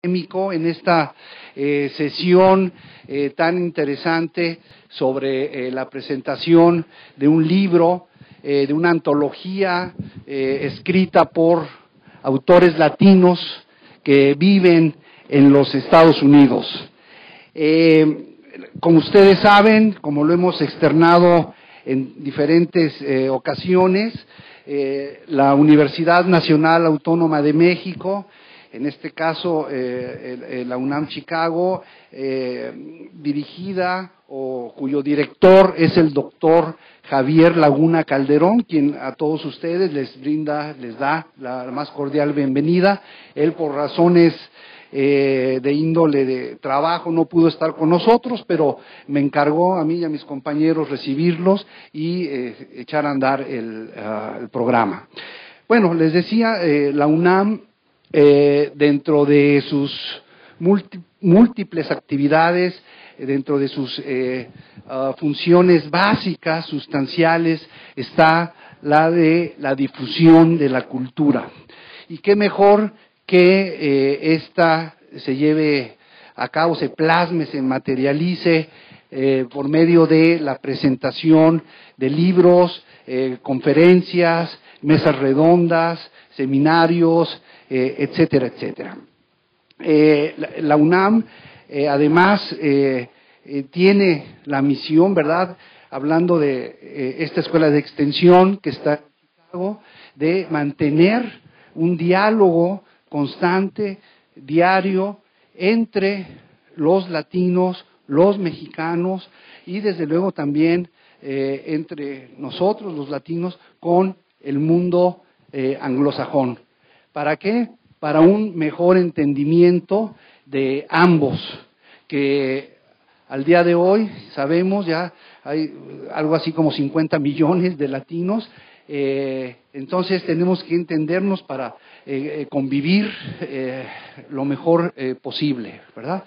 En esta sesión tan interesante sobre la presentación de un libro, de una antología escrita por autores latinos que viven en los Estados Unidos. Como ustedes saben, como lo hemos externado en diferentes ocasiones, la Universidad Nacional Autónoma de México, en este caso la UNAM Chicago, dirigida o cuyo director es el doctor Javier Laguna Calderón, quien a todos ustedes les da la más cordial bienvenida. Él, por razones de índole de trabajo, no pudo estar con nosotros, pero me encargó a mí y a mis compañeros recibirlos y echar a andar el programa. Bueno, les decía, la UNAM, dentro de sus múltiples actividades, dentro de sus funciones básicas, sustanciales, está la de la difusión de la cultura. Y qué mejor que esta se lleve a cabo, se plasme, se materialice por medio de la presentación de libros, conferencias, mesas redondas, seminarios, etcétera, etcétera. La UNAM, además, tiene la misión, ¿verdad?, hablando de esta escuela de extensión que está en Chicago, de mantener un diálogo constante, diario, entre los latinos, los mexicanos y desde luego también entre nosotros, los latinos, con el mundo anglosajón. ¿Para qué? Para un mejor entendimiento de ambos, que al día de hoy sabemos ya hay algo así como 50 millones de latinos. Entonces tenemos que entendernos para convivir lo mejor posible, ¿verdad?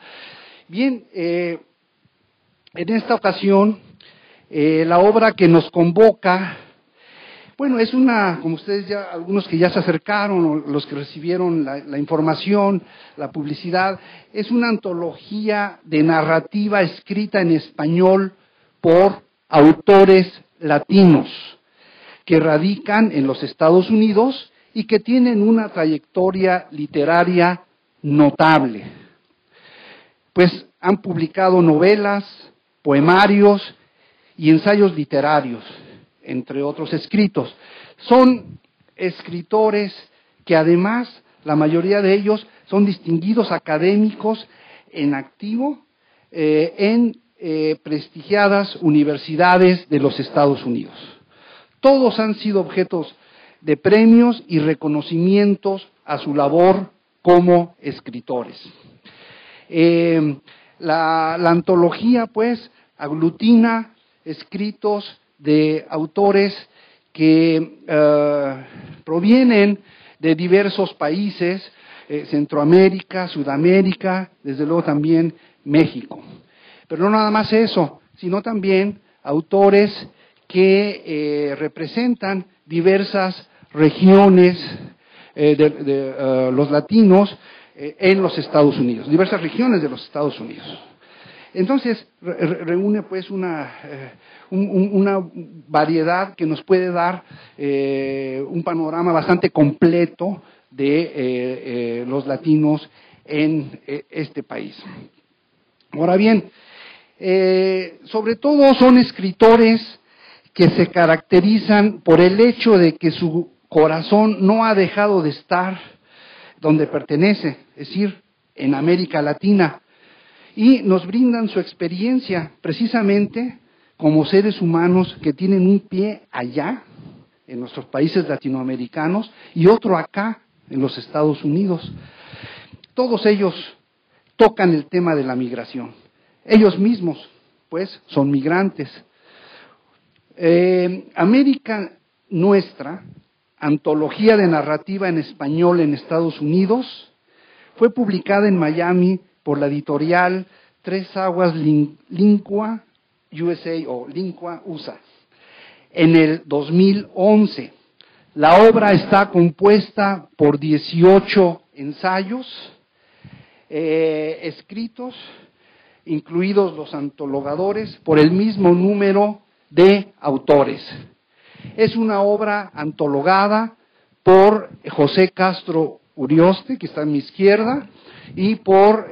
Bien, en esta ocasión, la obra que nos convoca, bueno, es como ustedes ya, algunos que ya se acercaron, o los que recibieron la información, la publicidad, es una antología de narrativa escrita en español por autores latinos que radican en los Estados Unidos y que tienen una trayectoria literaria notable. Pues han publicado novelas, poemarios y ensayos literarios, entre otros escritos. Son escritores que además, la mayoría de ellos, son distinguidos académicos en activo en prestigiadas universidades de los Estados Unidos. Todos han sido objetos de premios y reconocimientos a su labor como escritores. La antología, pues, aglutina escritos de autores que provienen de diversos países, Centroamérica, Sudamérica, desde luego también México. Pero no nada más eso, sino también autores que representan diversas regiones de los latinos en los Estados Unidos, diversas regiones de los Estados Unidos. Entonces, reúne pues una variedad que nos puede dar un panorama bastante completo de los latinos en este país. Ahora bien, sobre todo son escritores que se caracterizan por el hecho de que su corazón no ha dejado de estar donde pertenece, es decir, en América Latina, y nos brindan su experiencia precisamente como seres humanos que tienen un pie allá, en nuestros países latinoamericanos, y otro acá, en los Estados Unidos. Todos ellos tocan el tema de la migración. Ellos mismos, pues, son migrantes. América Nuestra, antología de narrativa en español en Estados Unidos, fue publicada en Miami por la editorial Tres Aguas Lincua USA o Lincua USA en el 2011. La obra está compuesta por 18 ensayos escritos, incluidos los antologadores, por el mismo número de autores. Es una obra antologada por José Castro Urioste, que está a mi izquierda, y por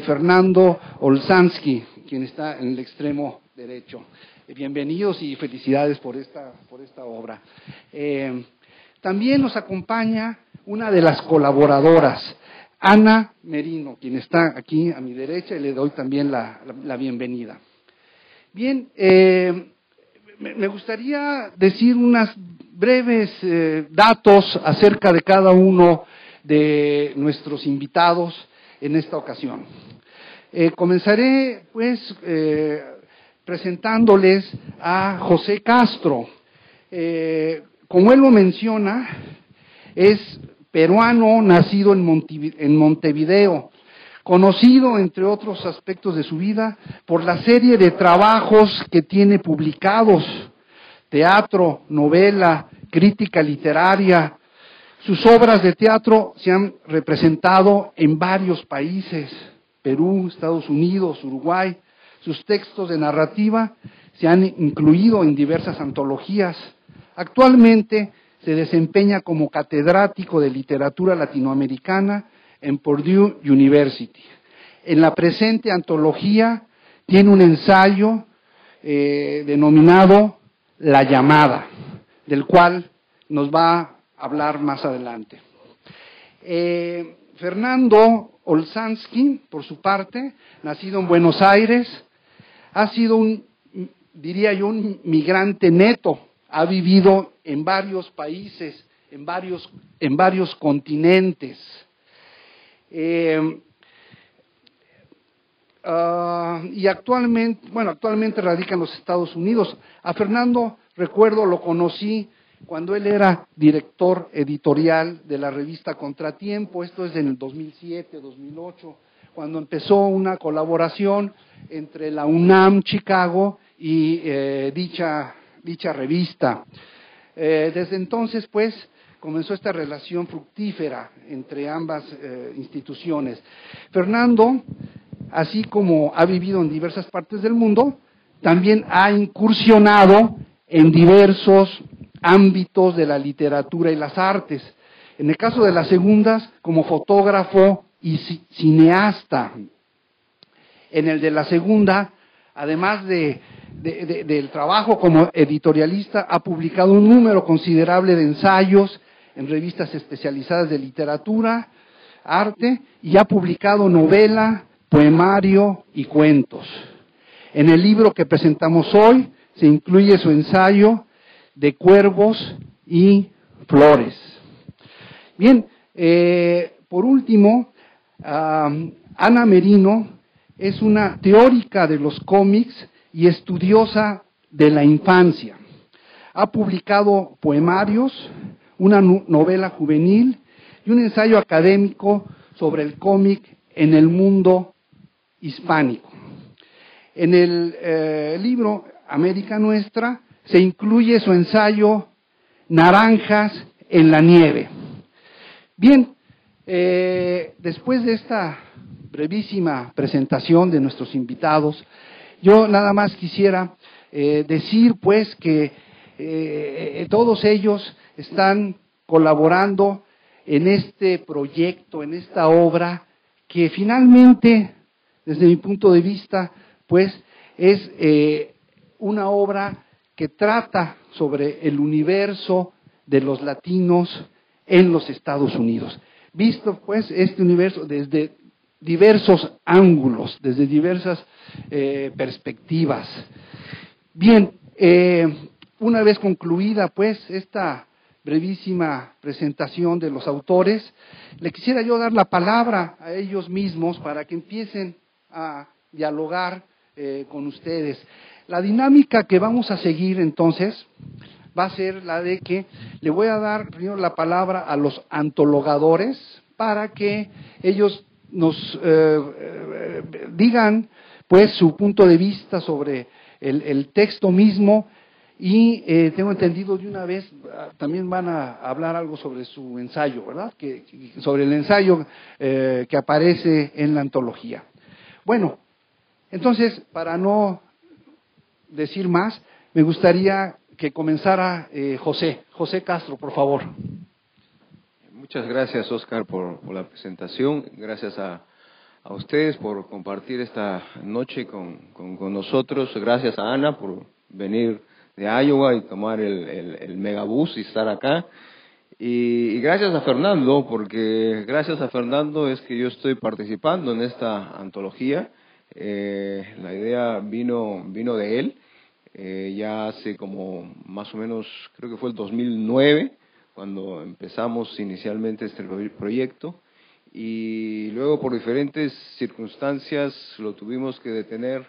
Fernando Olzansky, quien está en el extremo derecho. Bienvenidos y felicidades por esta obra. También nos acompaña una de las colaboradoras, Ana Merino, quien está aquí a mi derecha, y le doy también la bienvenida. Bien, me gustaría decir unas breves datos acerca de cada uno de nuestros invitados en esta ocasión. Comenzaré, pues, presentándoles a José Castro. Como él lo menciona, es peruano, nacido en Montevideo, conocido, entre otros aspectos de su vida, por la serie de trabajos que tiene publicados: teatro, novela, crítica literaria. Sus obras de teatro se han representado en varios países: Perú, Estados Unidos, Uruguay. Sus textos de narrativa se han incluido en diversas antologías. Actualmente se desempeña como catedrático de literatura latinoamericana en Purdue University. En la presente antología tiene un ensayo denominado La llamada, del cual nos va a hablar más adelante. Fernando Olzansky, por su parte, nacido en Buenos Aires, ha sido diría yo, un migrante neto. Ha vivido en varios países, en varios continentes. Y actualmente radica en los Estados Unidos. A Fernando, recuerdo, lo conocí cuando él era director editorial de la revista Contratiempo. Esto es en el 2007, 2008, cuando empezó una colaboración entre la UNAM Chicago y dicha revista. Desde entonces, pues, comenzó esta relación fructífera entre ambas instituciones. Fernando, así como ha vivido en diversas partes del mundo, también ha incursionado en diversos ámbitos de la literatura y las artes. En el caso de las segundas, como fotógrafo y cineasta. En el de la segunda, además del trabajo como editorialista, ha publicado un número considerable de ensayos en revistas especializadas de literatura, arte, y ha publicado novela, poemario y cuentos. En el libro que presentamos hoy se incluye su ensayo de cuervos y flores. Bien, por último, Ana Merino es una teórica de los cómics y estudiosa de la infancia. Ha publicado poemarios, una novela juvenil y un ensayo académico sobre el cómic en el mundo hispánico. En el libro América Nuestra se incluye su ensayo Naranjas en la nieve. Bien, después de esta brevísima presentación de nuestros invitados, yo nada más quisiera decir, pues, que todos ellos están colaborando en este proyecto, en esta obra, que finalmente, desde mi punto de vista, pues, es una obra que trata sobre el universo de los latinos en los Estados Unidos. Visto, pues, este universo desde diversos ángulos, desde diversas perspectivas. Bien, una vez concluida, pues, esta brevísima presentación de los autores, le quisiera yo dar la palabra a ellos mismos para que empiecen a dialogar con ustedes. La dinámica que vamos a seguir, entonces, va a ser la de que le voy a dar primero la palabra a los antologadores para que ellos nos digan, pues, su punto de vista sobre el texto mismo, Y tengo entendido de una vez, también van a hablar algo sobre su ensayo, ¿verdad? Sobre el ensayo que aparece en la antología. Bueno, entonces, para no decir más, me gustaría que comenzara José Castro, por favor. Muchas gracias, Oscar, por la presentación. Gracias a ustedes por compartir esta noche con nosotros. Gracias a Ana por venir de Iowa y tomar el megabús y estar acá. Y gracias a Fernando, porque gracias a Fernando es que yo estoy participando en esta antología. La idea vino de él, ya hace como más o menos, creo que fue el 2009, cuando empezamos inicialmente este proyecto. Y luego por diferentes circunstancias lo tuvimos que detener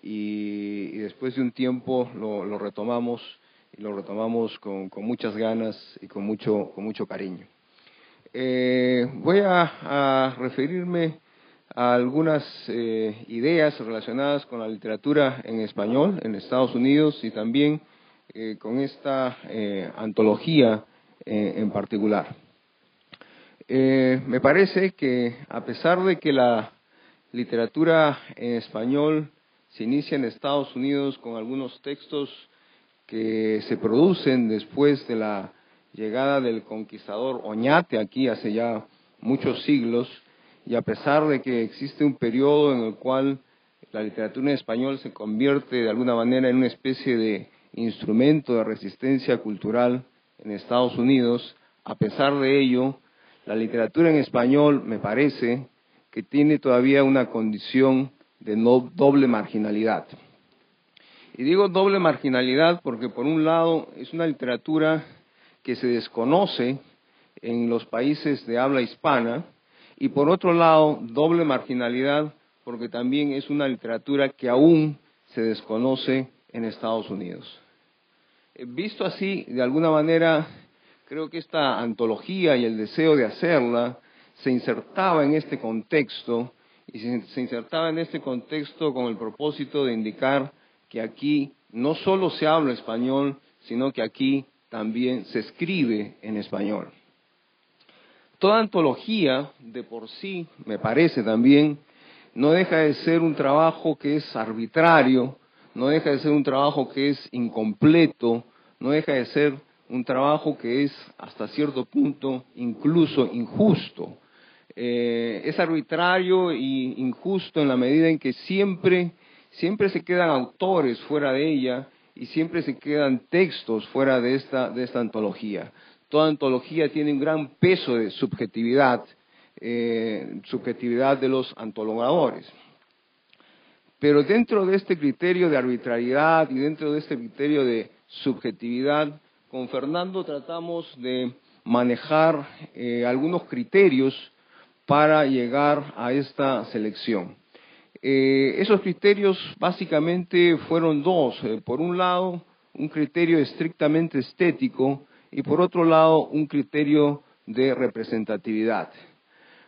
y después de un tiempo lo retomamos y lo retomamos con muchas ganas y con mucho cariño. Voy a referirme a algunas ideas relacionadas con la literatura en español en Estados Unidos y también con esta antología en particular. Me parece que a pesar de que la literatura en español se inicia en Estados Unidos con algunos textos que se producen después de la llegada del conquistador Oñate aquí hace ya muchos siglos, y a pesar de que existe un periodo en el cual la literatura en español se convierte de alguna manera en una especie de instrumento de resistencia cultural en Estados Unidos, a pesar de ello, la literatura en español me parece que tiene todavía una condición de doble marginalidad. Y digo doble marginalidad porque por un lado es una literatura que se desconoce en los países de habla hispana y por otro lado doble marginalidad porque también es una literatura que aún se desconoce en Estados Unidos. Visto así, de alguna manera, creo que esta antología y el deseo de hacerla se insertaba en este contexto y se insertaba en este contexto con el propósito de indicar que aquí no solo se habla español, sino que aquí también se escribe en español. Toda antología, de por sí, me parece también, no deja de ser un trabajo que es arbitrario, no deja de ser un trabajo que es incompleto, no deja de ser un trabajo que es hasta cierto punto incluso injusto. Es arbitrario e injusto en la medida en que siempre se quedan autores fuera de ella y siempre se quedan textos fuera de esta antología. Toda antología tiene un gran peso de subjetividad de los antologadores. Pero dentro de este criterio de arbitrariedad y dentro de este criterio de subjetividad, con Fernando tratamos de manejar algunos criterios para llegar a esta selección. Esos criterios básicamente fueron dos. Por un lado, un criterio estrictamente estético y por otro lado, un criterio de representatividad.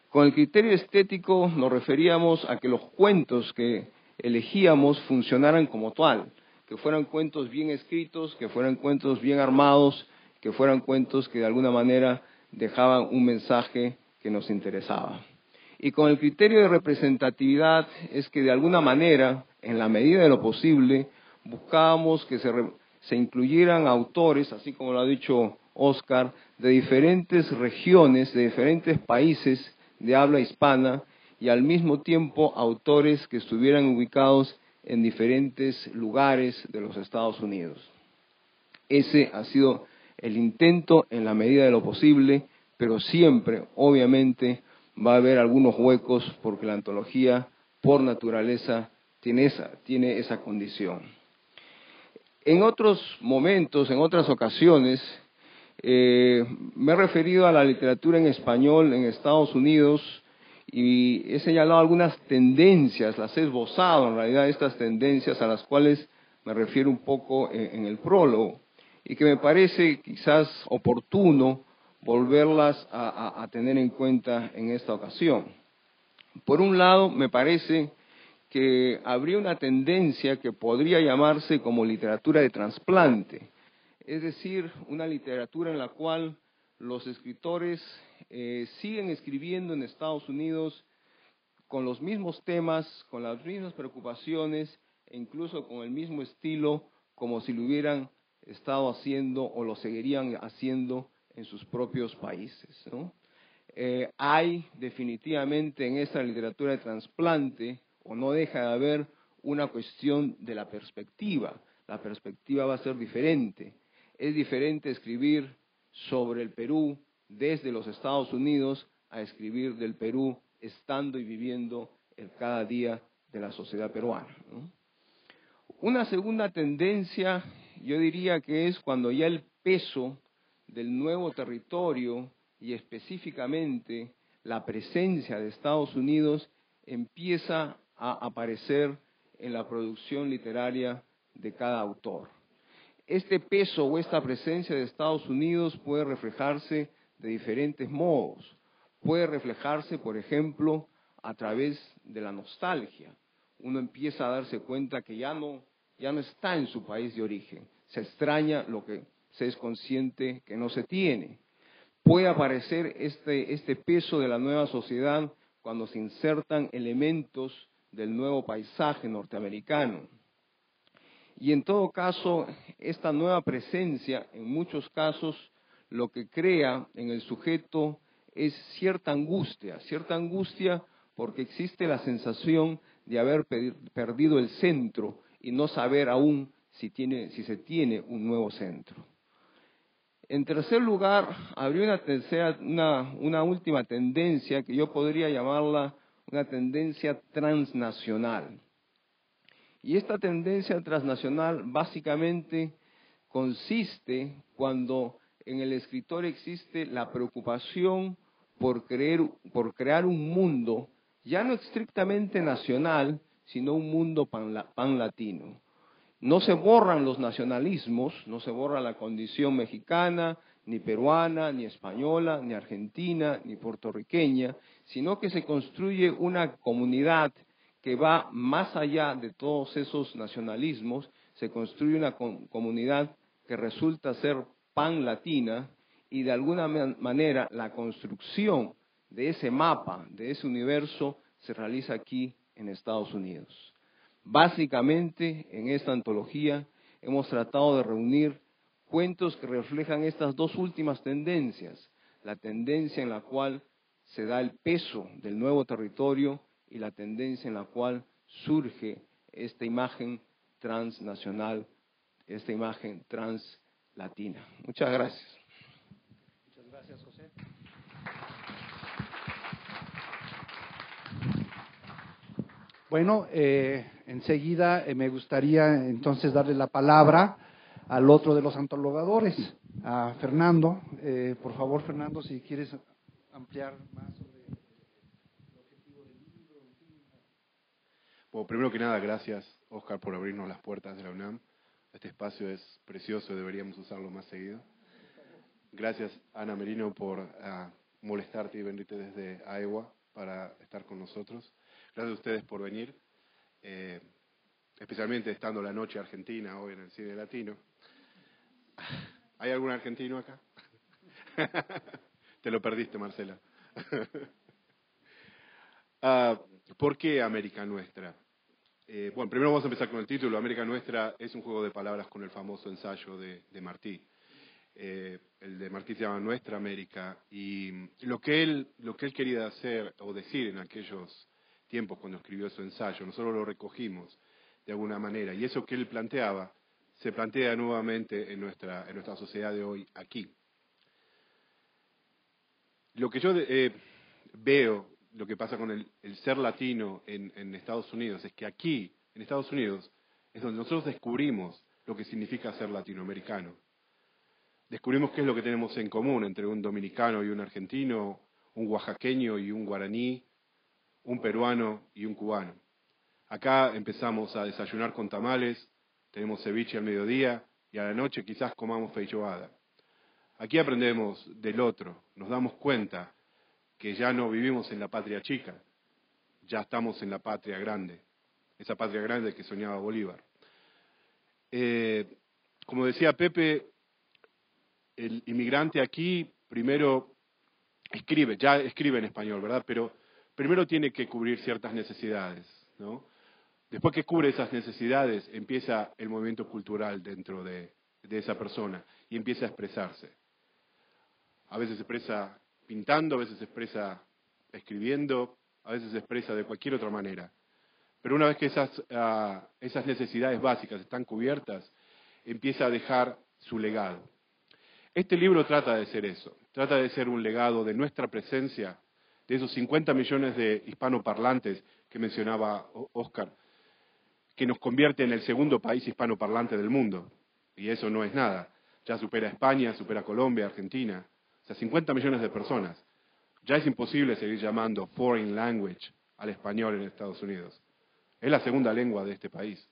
Con el criterio estético nos referíamos a que los cuentos que elegíamos funcionaran como tal, que fueran cuentos bien escritos, que fueran cuentos bien armados, que fueran cuentos que de alguna manera dejaban un mensaje que nos interesaba. Y con el criterio de representatividad es que de alguna manera, en la medida de lo posible, buscábamos que se incluyeran autores, así como lo ha dicho Oscar, de diferentes regiones, de diferentes países de habla hispana y al mismo tiempo autores que estuvieran ubicados en diferentes lugares de los Estados Unidos. Ese ha sido el intento en la medida de lo posible, pero siempre, obviamente, va a haber algunos huecos porque la antología, por naturaleza, tiene esa condición. En otros momentos, en otras ocasiones, me he referido a la literatura en español en Estados Unidos y he señalado algunas tendencias, las he esbozado en realidad estas tendencias a las cuales me refiero un poco en el prólogo y que me parece quizás oportuno volverlas a tener en cuenta en esta ocasión. Por un lado, me parece que habría una tendencia que podría llamarse como literatura de trasplante, es decir, una literatura en la cual los escritores siguen escribiendo en Estados Unidos con los mismos temas, con las mismas preocupaciones e incluso con el mismo estilo como si lo hubieran estado haciendo o lo seguirían haciendo en sus propios países, ¿no? Hay definitivamente en esta literatura de trasplante, o no deja de haber, una cuestión de la perspectiva. La perspectiva va a ser diferente. Es diferente escribir sobre el Perú desde los Estados Unidos a escribir del Perú estando y viviendo el cada día de la sociedad peruana, ¿no? Una segunda tendencia, yo diría que es cuando ya el peso del nuevo territorio y específicamente la presencia de Estados Unidos empieza a aparecer en la producción literaria de cada autor. Este peso o esta presencia de Estados Unidos puede reflejarse de diferentes modos. Puede reflejarse, por ejemplo, a través de la nostalgia. Uno empieza a darse cuenta que ya no está en su país de origen. Se extraña lo que se es consciente que no se tiene. Puede aparecer este peso de la nueva sociedad cuando se insertan elementos del nuevo paisaje norteamericano. Y en todo caso, esta nueva presencia, en muchos casos, lo que crea en el sujeto es cierta angustia porque existe la sensación de haber perdido el centro y no saber aún si se tiene un nuevo centro. En tercer lugar, habría una última tendencia que yo podría llamarla una tendencia transnacional. Y esta tendencia transnacional básicamente consiste cuando en el escritor existe la preocupación por crear un mundo, ya no estrictamente nacional, sino un mundo panlatino. No se borran los nacionalismos, no se borra la condición mexicana, ni peruana, ni española, ni argentina, ni puertorriqueña, sino que se construye una comunidad que va más allá de todos esos nacionalismos, se construye una comunidad que resulta ser panlatina y de alguna manera la construcción de ese mapa, de ese universo, se realiza aquí en Estados Unidos. Básicamente, en esta antología hemos tratado de reunir cuentos que reflejan estas dos últimas tendencias, la tendencia en la cual se da el peso del nuevo territorio y la tendencia en la cual surge esta imagen transnacional, esta imagen translatina. Muchas gracias. Muchas gracias, José. Bueno, enseguida me gustaría entonces darle la palabra al otro de los antologadores, a Fernando. Por favor, Fernando, si quieres ampliar más sobre el objetivo del libro. Bueno, primero que nada, gracias, Oscar, por abrirnos las puertas de la UNAM. Este espacio es precioso, deberíamos usarlo más seguido. Gracias, Ana Merino, por molestarte y venirte desde Iowa para estar con nosotros. Gracias a ustedes por venir, especialmente estando la noche argentina hoy en el Cine Latino. ¿Hay algún argentino acá? Te lo perdiste, Marcela. ¿Por qué América Nuestra? Bueno, primero vamos a empezar con el título. América Nuestra es un juego de palabras con el famoso ensayo de Martí. El de Martí se llama Nuestra América, y lo que él quería hacer o decir en aquellos tiempos cuando escribió su ensayo, nosotros lo recogimos de alguna manera, y eso que él planteaba se plantea nuevamente en nuestra sociedad de hoy aquí. Lo que yo veo, lo que pasa con el ser latino en Estados Unidos, es que aquí, en Estados Unidos, es donde nosotros descubrimos lo que significa ser latinoamericano. Descubrimos qué es lo que tenemos en común entre un dominicano y un argentino, un oaxaqueño y un guaraní, un peruano y un cubano. Acá empezamos a desayunar con tamales, tenemos ceviche al mediodía y a la noche quizás comamos feijoada. Aquí aprendemos del otro, nos damos cuenta que ya no vivimos en la patria chica, ya estamos en la patria grande. esa patria grande que soñaba Bolívar. Como decía Pepe, el inmigrante aquí primero ya escribe en español, ¿verdad? Pero primero tiene que cubrir ciertas necesidades, ¿no? Después que cubre esas necesidades, empieza el movimiento cultural dentro de esa persona y empieza a expresarse. A veces se expresa pintando, a veces se expresa escribiendo, a veces se expresa de cualquier otra manera. Pero una vez que esas necesidades básicas están cubiertas, empieza a dejar su legado. Este libro trata de ser eso, trata de ser un legado de nuestra presencia, de esos 50 millones de hispanoparlantes que mencionaba Oscar, que nos convierte en el segundo país hispanoparlante del mundo. Y eso no es nada. Ya supera a España, supera a Colombia, Argentina. O sea, 50 millones de personas. Ya es imposible seguir llamando foreign language al español en Estados Unidos. Es la segunda lengua de este país.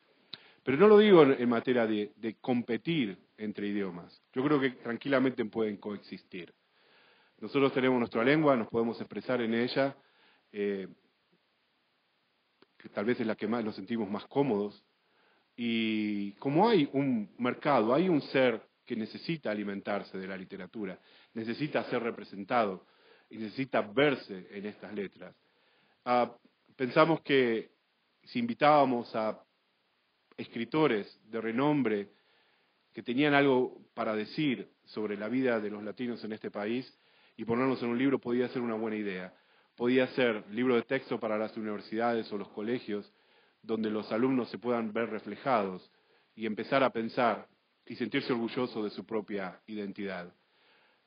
Pero no lo digo en materia de competir entre idiomas. Yo creo que tranquilamente pueden coexistir. Nosotros tenemos nuestra lengua, nos podemos expresar en ella, que tal vez es la que más nos sentimos más cómodos. Y como hay un mercado, hay un ser que necesita alimentarse de la literatura, necesita ser representado y necesita verse en estas letras. Pensamos que si invitábamos a escritores de renombre que tenían algo para decir sobre la vida de los latinos en este país y ponernos en un libro podía ser una buena idea. Podía ser libro de texto para las universidades o los colegios donde los alumnos se puedan ver reflejados y empezar a pensar y sentirse orgullosos de su propia identidad.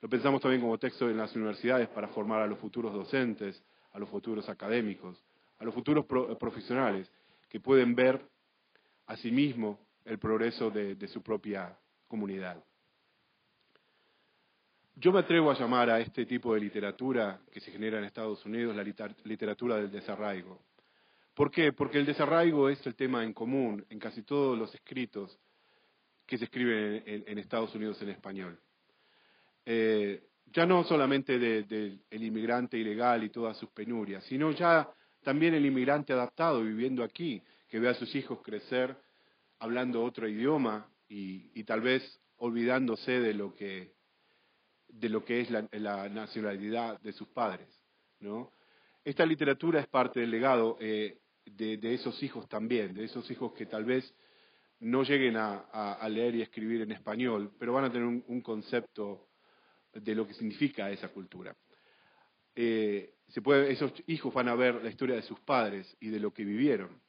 Lo pensamos también como texto en las universidades para formar a los futuros docentes, a los futuros académicos, a los futuros profesionales que pueden ver a sí mismo el progreso de su propia comunidad. Yo me atrevo a llamar a este tipo de literatura que se genera en Estados Unidos la literatura del desarraigo. ¿Por qué? Porque el desarraigo es el tema en común en casi todos los escritos que se escriben en Estados Unidos en español. Ya no solamente del inmigrante ilegal y todas sus penurias, sino ya también el inmigrante adaptado viviendo aquí, que ve a sus hijos crecer hablando otro idioma y tal vez olvidándose de lo que es la nacionalidad de sus padres, ¿no? Esta literatura es parte del legado de esos hijos también, de esos hijos que tal vez no lleguen a leer y escribir en español, pero van a tener un concepto de lo que significa esa cultura. Esos hijos van a ver la historia de sus padres y de lo que vivieron.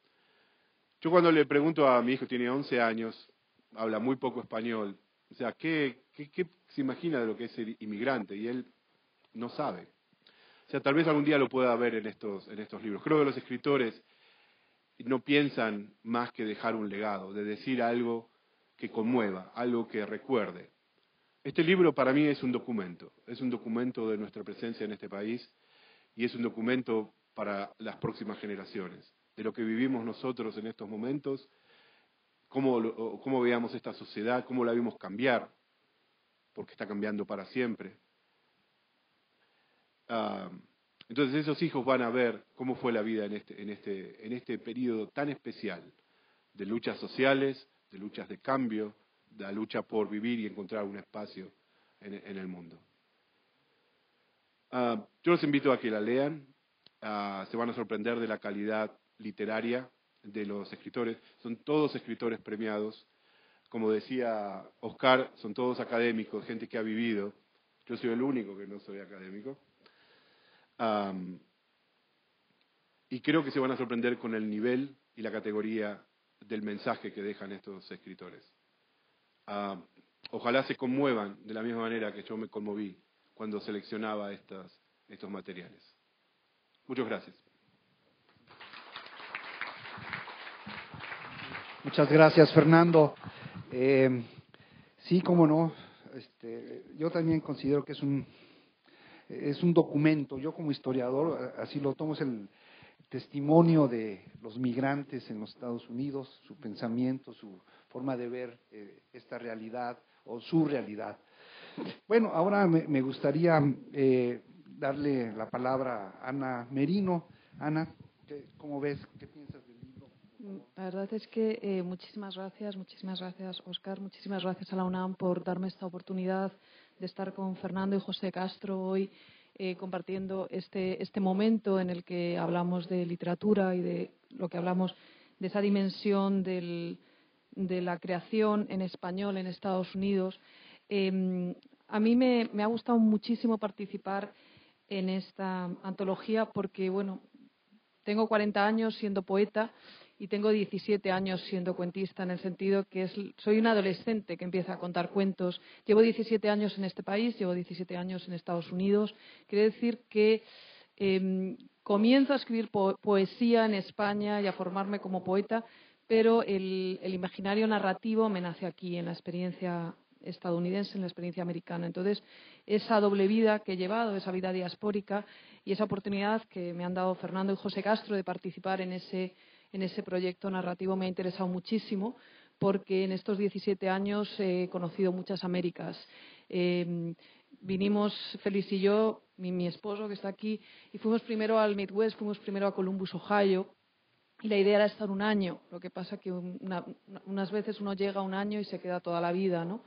Yo cuando le pregunto a mi hijo, tiene 11 años, habla muy poco español, o sea, ¿qué se imagina de lo que es ser inmigrante? Y él no sabe. O sea, tal vez algún día lo pueda ver en estos libros. Creo que los escritores no piensan más que dejar un legado, de decir algo que conmueva, algo que recuerde. Este libro para mí es un documento de nuestra presencia en este país y es un documento para las próximas generaciones, de lo que vivimos nosotros en estos momentos, cómo veíamos esta sociedad, cómo la vimos cambiar, porque está cambiando para siempre. Entonces esos hijos van a ver cómo fue la vida en este periodo tan especial de luchas sociales, de luchas de cambio, de la lucha por vivir y encontrar un espacio en el mundo. Yo los invito a que la lean, se van a sorprender de la calidad literaria de los escritores. Son todos escritores premiados. Como decía Oscar, son todos académicos, gente que ha vivido. Yo soy el único que no soy académico. Y creo que se van a sorprender con el nivel y la categoría del mensaje que dejan estos escritores. Ojalá se conmuevan de la misma manera que yo me conmoví cuando seleccionaba estos materiales. Muchas gracias. Muchas gracias, Fernando. Sí, cómo no. Yo también considero que es un documento. Yo como historiador, así lo tomo, es el testimonio de los migrantes en los Estados Unidos, su pensamiento, su forma de ver esta realidad o su realidad. Bueno, ahora me gustaría darle la palabra a Ana Merino. Ana, ¿cómo ves? ¿Qué piensas del libro? La verdad es que muchísimas gracias, Óscar, muchísimas gracias a la UNAM por darme esta oportunidad de estar con Fernando y José Castro hoy compartiendo este momento en el que hablamos de literatura y de lo que hablamos de esa dimensión de la creación en español en Estados Unidos. A mí me ha gustado muchísimo participar en esta antología porque, bueno, tengo 40 años siendo poeta y tengo 17 años siendo cuentista, en el sentido que soy una adolescente que empieza a contar cuentos. Llevo 17 años en este país, llevo 17 años en Estados Unidos. Quiere decir que comienzo a escribir poesía en España y a formarme como poeta, pero el imaginario narrativo me nace aquí, en la experiencia estadounidense, en la experiencia americana. Entonces, esa doble vida que he llevado, esa vida diaspórica y esa oportunidad que me han dado Fernando y José Castro de participar en ese proyecto narrativo me ha interesado muchísimo, porque en estos 17 años he conocido muchas Américas. Vinimos, Félix y yo, mi esposo que está aquí, y fuimos primero al Midwest, fuimos primero a Columbus, Ohio, y la idea era estar un año. Lo que pasa que unas veces uno llega un año y se queda toda la vida, ¿no?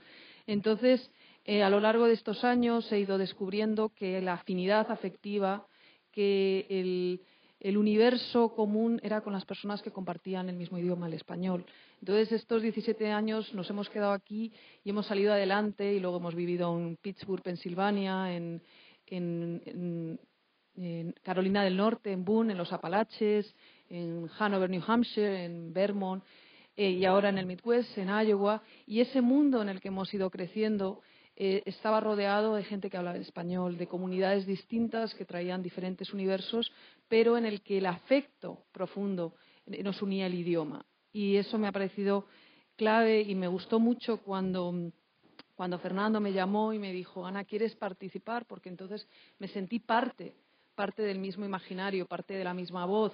Entonces, a lo largo de estos años he ido descubriendo que la afinidad afectiva, que el universo común era con las personas que compartían el mismo idioma, el español. Entonces, estos 17 años nos hemos quedado aquí y hemos salido adelante, y luego hemos vivido en Pittsburgh, Pensilvania, en Carolina del Norte, en Boone, en los Apalaches, en Hanover, New Hampshire, en Vermont, y ahora en el Midwest, en Iowa. Y ese mundo en el que hemos ido creciendo estaba rodeado de gente que hablaba español, de comunidades distintas que traían diferentes universos, pero en el que el afecto profundo nos unía el idioma. Y eso me ha parecido clave, y me gustó mucho cuando Fernando me llamó y me dijo: Ana, ¿quieres participar? Porque entonces me sentí parte del mismo imaginario, parte de la misma voz.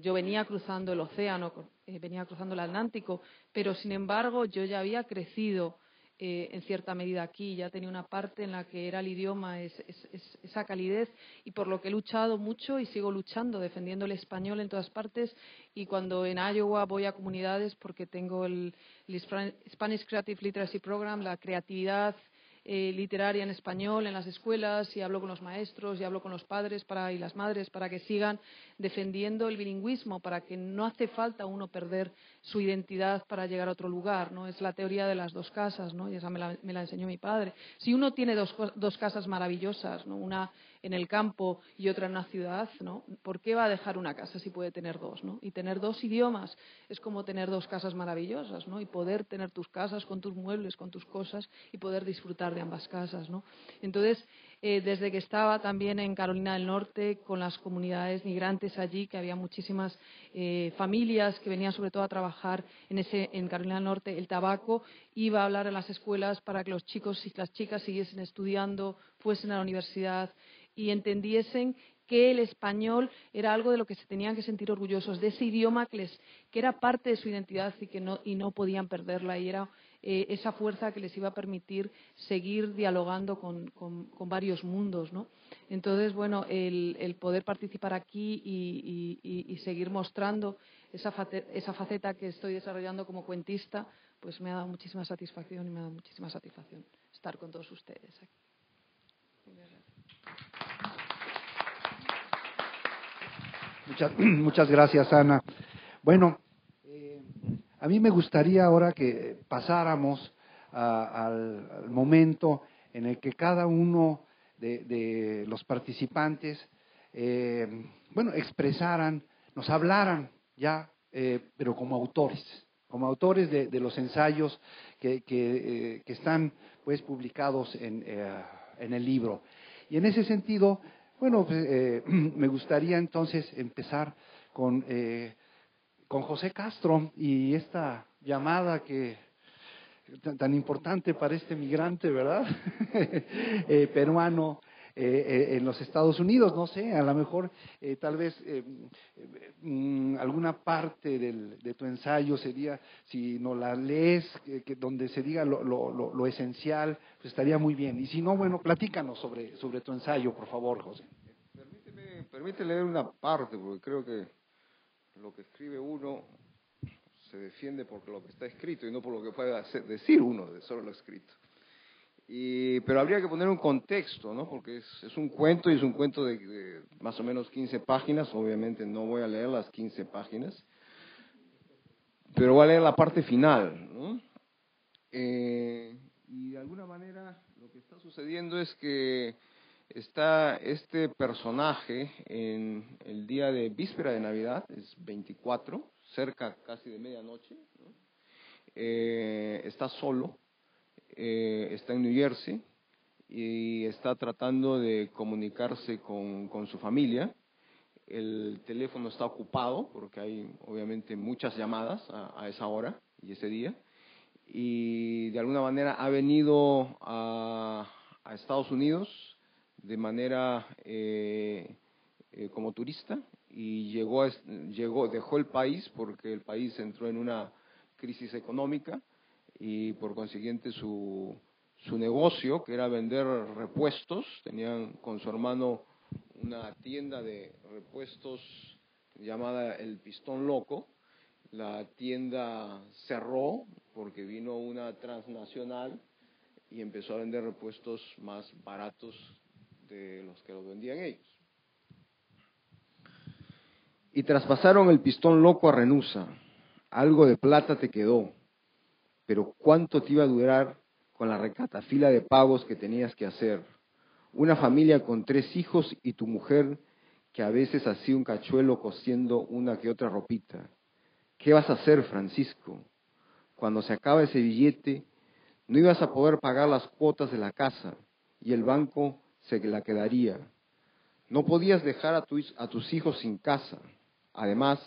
Yo venía cruzando el océano, venía cruzando el Atlántico, pero sin embargo yo ya había crecido en cierta medida aquí, ya tenía una parte en la que era el idioma, esa calidez, y por lo que he luchado mucho y sigo luchando, defendiendo el español en todas partes. Y cuando en Iowa voy a comunidades, porque tengo el Spanish Creative Literacy Program, la creatividad literaria en español en las escuelas, y hablo con los maestros y hablo con los padres y las madres para que sigan defendiendo el bilingüismo, para que no hace falta uno perder su identidad para llegar a otro lugar, ¿no? Es la teoría de las dos casas, ¿no? Y esa me la enseñó mi padre. Si uno tiene dos casas maravillosas, ¿no? Una en el campo y otra en una ciudad, ¿no? ¿Por qué va a dejar una casa si puede tener dos, ¿no? Y tener dos idiomas es como tener dos casas maravillosas, ¿no? Y poder tener tus casas con tus muebles, con tus cosas, y poder disfrutar de ambas casas, ¿no? Entonces, desde que estaba también en Carolina del Norte con las comunidades migrantes allí, que había muchísimas familias que venían sobre todo a trabajar en Carolina del Norte el tabaco, iba a hablar en las escuelas para que los chicos y las chicas siguiesen estudiando, fuesen a la universidad y entendiesen que el español era algo de lo que se tenían que sentir orgullosos, de ese idioma que era parte de su identidad y no podían perderla, y era esa fuerza que les iba a permitir seguir dialogando con varios mundos, ¿no? Entonces, bueno, el poder participar aquí y seguir mostrando esa faceta que estoy desarrollando como cuentista, pues me ha dado muchísima satisfacción, y me ha dado muchísima satisfacción estar con todos ustedes aquí. Muchas gracias, Ana. Bueno, a mí me gustaría ahora que pasáramos al momento en el que cada uno de los participantes, expresaran, nos hablaran ya, pero como autores de los ensayos que están pues publicados en el libro. Y en ese sentido, bueno, me gustaría entonces empezar con José Castro y esta llamada tan importante para este migrante, ¿verdad? Peruano en los Estados Unidos. No sé, a lo mejor tal vez alguna parte de tu ensayo sería, si no la lees, donde se diga lo esencial, pues estaría muy bien. Y si no, bueno, platícanos sobre tu ensayo, por favor, José. Permíteme leer una parte, porque creo que lo que escribe uno se defiende por lo que está escrito y no por lo que pueda decir uno de solo lo escrito. Pero habría que poner un contexto, ¿no? Porque es un cuento y es un cuento de más o menos 15 páginas. Obviamente no voy a leer las 15 páginas, pero voy a leer la parte final, ¿no? Y de alguna manera lo que está sucediendo es que está este personaje en el día de víspera de Navidad, es 24, cerca casi de medianoche, ¿no? Está solo, está en New Jersey y está tratando de comunicarse con su familia. El teléfono está ocupado porque hay obviamente muchas llamadas a esa hora y ese día. Y de alguna manera ha venido a Estados Unidos de manera como turista y dejó el país porque el país entró en una crisis económica y por consiguiente su negocio, que era vender repuestos, tenían con su hermano una tienda de repuestos llamada El Pistón Loco. La tienda cerró porque vino una transnacional y empezó a vender repuestos más baratos de los que los vendían ellos. Y traspasaron el Pistón Loco a Renusa. Algo de plata te quedó, pero ¿cuánto te iba a durar con la recatafila de pagos que tenías que hacer? Una familia con 3 hijos y tu mujer que a veces hacía un cachuelo cosiendo una que otra ropita. ¿Qué vas a hacer, Francisco? Cuando se acaba ese billete, no ibas a poder pagar las cuotas de la casa y el banco se la quedaría. No podías dejar a tus hijos sin casa. Además,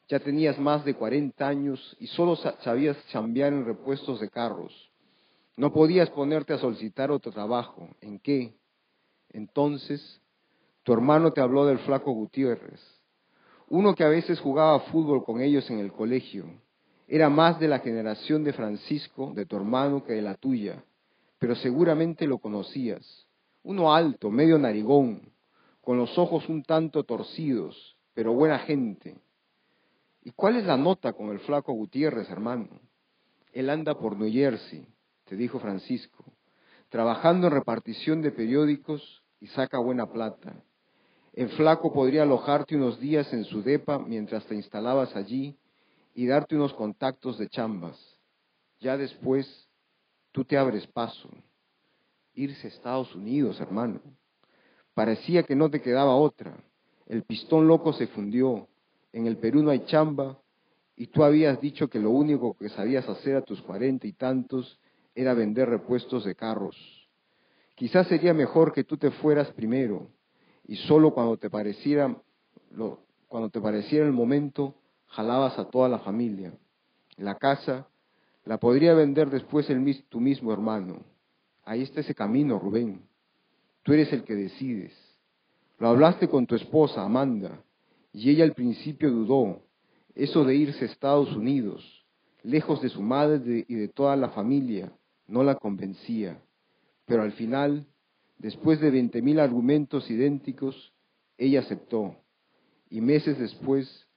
ya tenías más de 40 años y solo sabías chambear en repuestos de carros. No podías ponerte a solicitar otro trabajo. ¿En qué? Entonces, tu hermano te habló del Flaco Gutiérrez, uno que a veces jugaba fútbol con ellos en el colegio. Era más de la generación de Francisco, de tu hermano, que de la tuya, pero seguramente lo conocías. Uno alto, medio narigón, con los ojos un tanto torcidos, pero buena gente. ¿Y cuál es la nota con el Flaco Gutiérrez, hermano? Él anda por New Jersey, te dijo Francisco, trabajando en repartición de periódicos y saca buena plata. El Flaco podría alojarte unos días en su depa mientras te instalabas allí y darte unos contactos de chambas. Ya después, tú te abres paso. Irse a Estados Unidos, hermano. Parecía que no te quedaba otra. El Pistón Loco se fundió. En el Perú no hay chamba y tú habías dicho que lo único que sabías hacer a tus 40 y tantos era vender repuestos de carros. Quizás sería mejor que tú te fueras primero y solo cuando te pareciera el momento, jalabas a toda la familia. La casa la podría vender después tu mismo hermano. Ahí está ese camino, Rubén. Tú eres el que decides. Lo hablaste con tu esposa, Amanda, y ella al principio dudó. Eso de irse a Estados Unidos, lejos de su madre y de toda la familia, no la convencía. Pero al final, después de 20,000 argumentos idénticos, ella aceptó. Y meses después,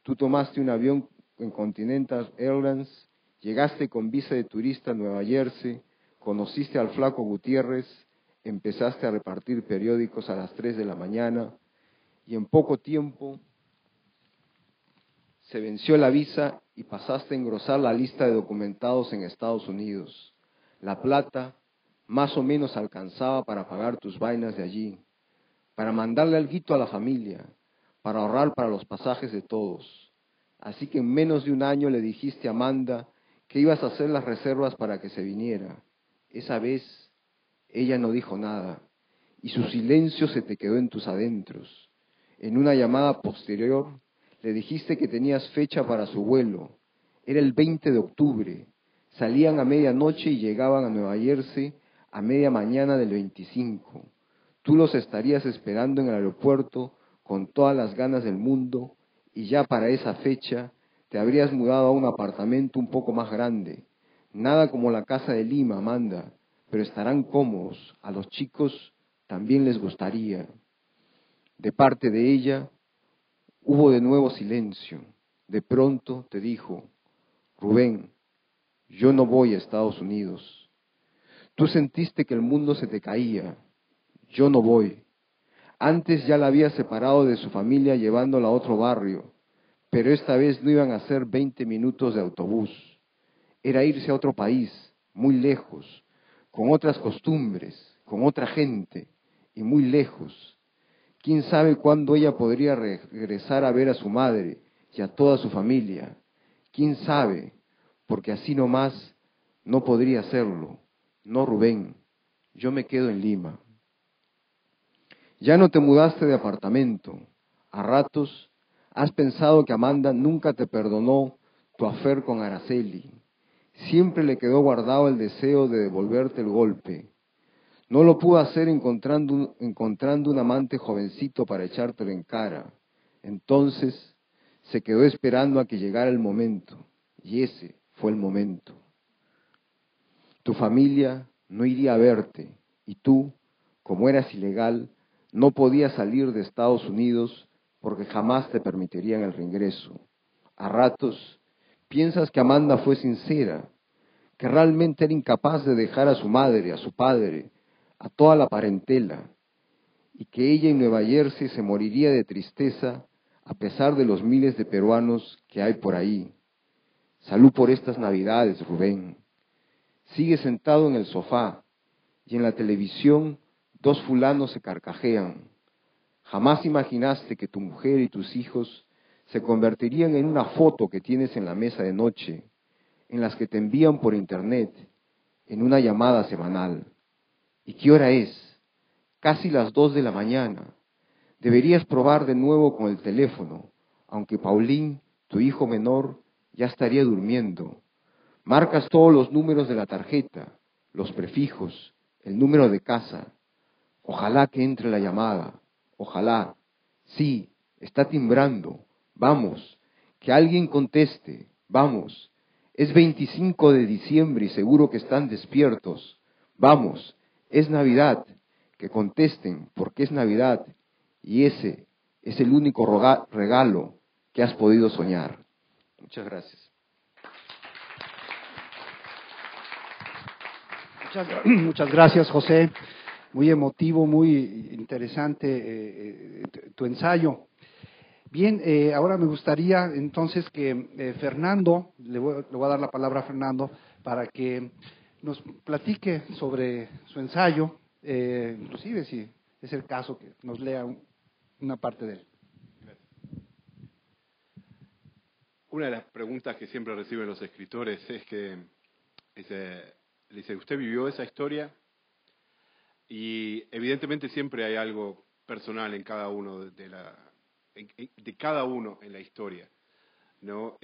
tú tomaste un avión en Continental Airlines, llegaste con visa de turista a Nueva Jersey, conociste al Flaco Gutiérrez, empezaste a repartir periódicos a las 3 de la mañana y en poco tiempo se venció la visa y pasaste a engrosar la lista de documentados en Estados Unidos. La plata más o menos alcanzaba para pagar tus vainas de allí, para mandarle alguito a la familia, para ahorrar para los pasajes de todos. Así que en menos de un año le dijiste a Amanda que ibas a hacer las reservas para que se viniera. Esa vez ella no dijo nada y su silencio se te quedó en tus adentros. En una llamada posterior le dijiste que tenías fecha para su vuelo. Era el 20 de octubre. Salían a medianoche y llegaban a Nueva Jersey a media mañana del 25. Tú los estarías esperando en el aeropuerto con todas las ganas del mundo y ya para esa fecha te habrías mudado a un apartamento un poco más grande. Nada como la casa de Lima, Amanda, pero estarán cómodos. A los chicos también les gustaría. De parte de ella, Hubo de nuevo silencio. De pronto te dijo, Rubén, yo no voy a Estados Unidos. Tú sentiste que el mundo se te caía. Yo no voy. Antes ya la había separado de su familia llevándola a otro barrio, pero esta vez no iban a ser 20 minutos de autobús. Era irse a otro país, muy lejos, con otras costumbres, con otra gente, y muy lejos. ¿Quién sabe cuándo ella podría regresar a ver a su madre y a toda su familia? ¿Quién sabe? Porque así nomás no podría hacerlo. No, Rubén, yo me quedo en Lima. Ya no te mudaste de apartamento. A ratos has pensado que Amanda nunca te perdonó tu affair con Araceli. Siempre le quedó guardado el deseo de devolverte el golpe. No lo pudo hacer encontrando un amante jovencito para echártelo en cara. Entonces se quedó esperando a que llegara el momento. Y ese fue el momento. Tu familia no iría a verte. Y tú, como eras ilegal, no podías salir de Estados Unidos porque jamás te permitirían el reingreso. A ratos piensas que Amanda fue sincera, que realmente era incapaz de dejar a su madre, a su padre, a toda la parentela, y que ella en Nueva Jersey se moriría de tristeza a pesar de los miles de peruanos que hay por ahí. Salud por estas Navidades, Rubén. Sigue sentado en el sofá y en la televisión 2 fulanos se carcajean. Jamás imaginaste que tu mujer y tus hijos se convertirían en una foto que tienes en la mesa de noche, en las que te envían por internet, en una llamada semanal. ¿Y qué hora es? Casi las 2 de la mañana. Deberías probar de nuevo con el teléfono, aunque Paulín, tu hijo menor, ya estaría durmiendo. Marcas todos los números de la tarjeta, los prefijos, el número de casa. Ojalá que entre la llamada. Ojalá. Sí, está timbrando. Vamos, que alguien conteste. Vamos. Es 25 de diciembre y seguro que están despiertos. Vamos, es Navidad. Que contesten, porque es Navidad. Y ese es el único regalo que has podido soñar. Muchas gracias. Muchas gracias, José. Muy emotivo, muy interesante tu ensayo. Bien, ahora me gustaría entonces que Fernando, le voy a dar la palabra a Fernando para que nos platique sobre su ensayo, inclusive si es el caso que nos lea una parte de él. Una de las preguntas que siempre reciben los escritores es que le dice, ¿usted vivió esa historia? Y evidentemente siempre hay algo personal en cada uno de cada uno en la historia, ¿no?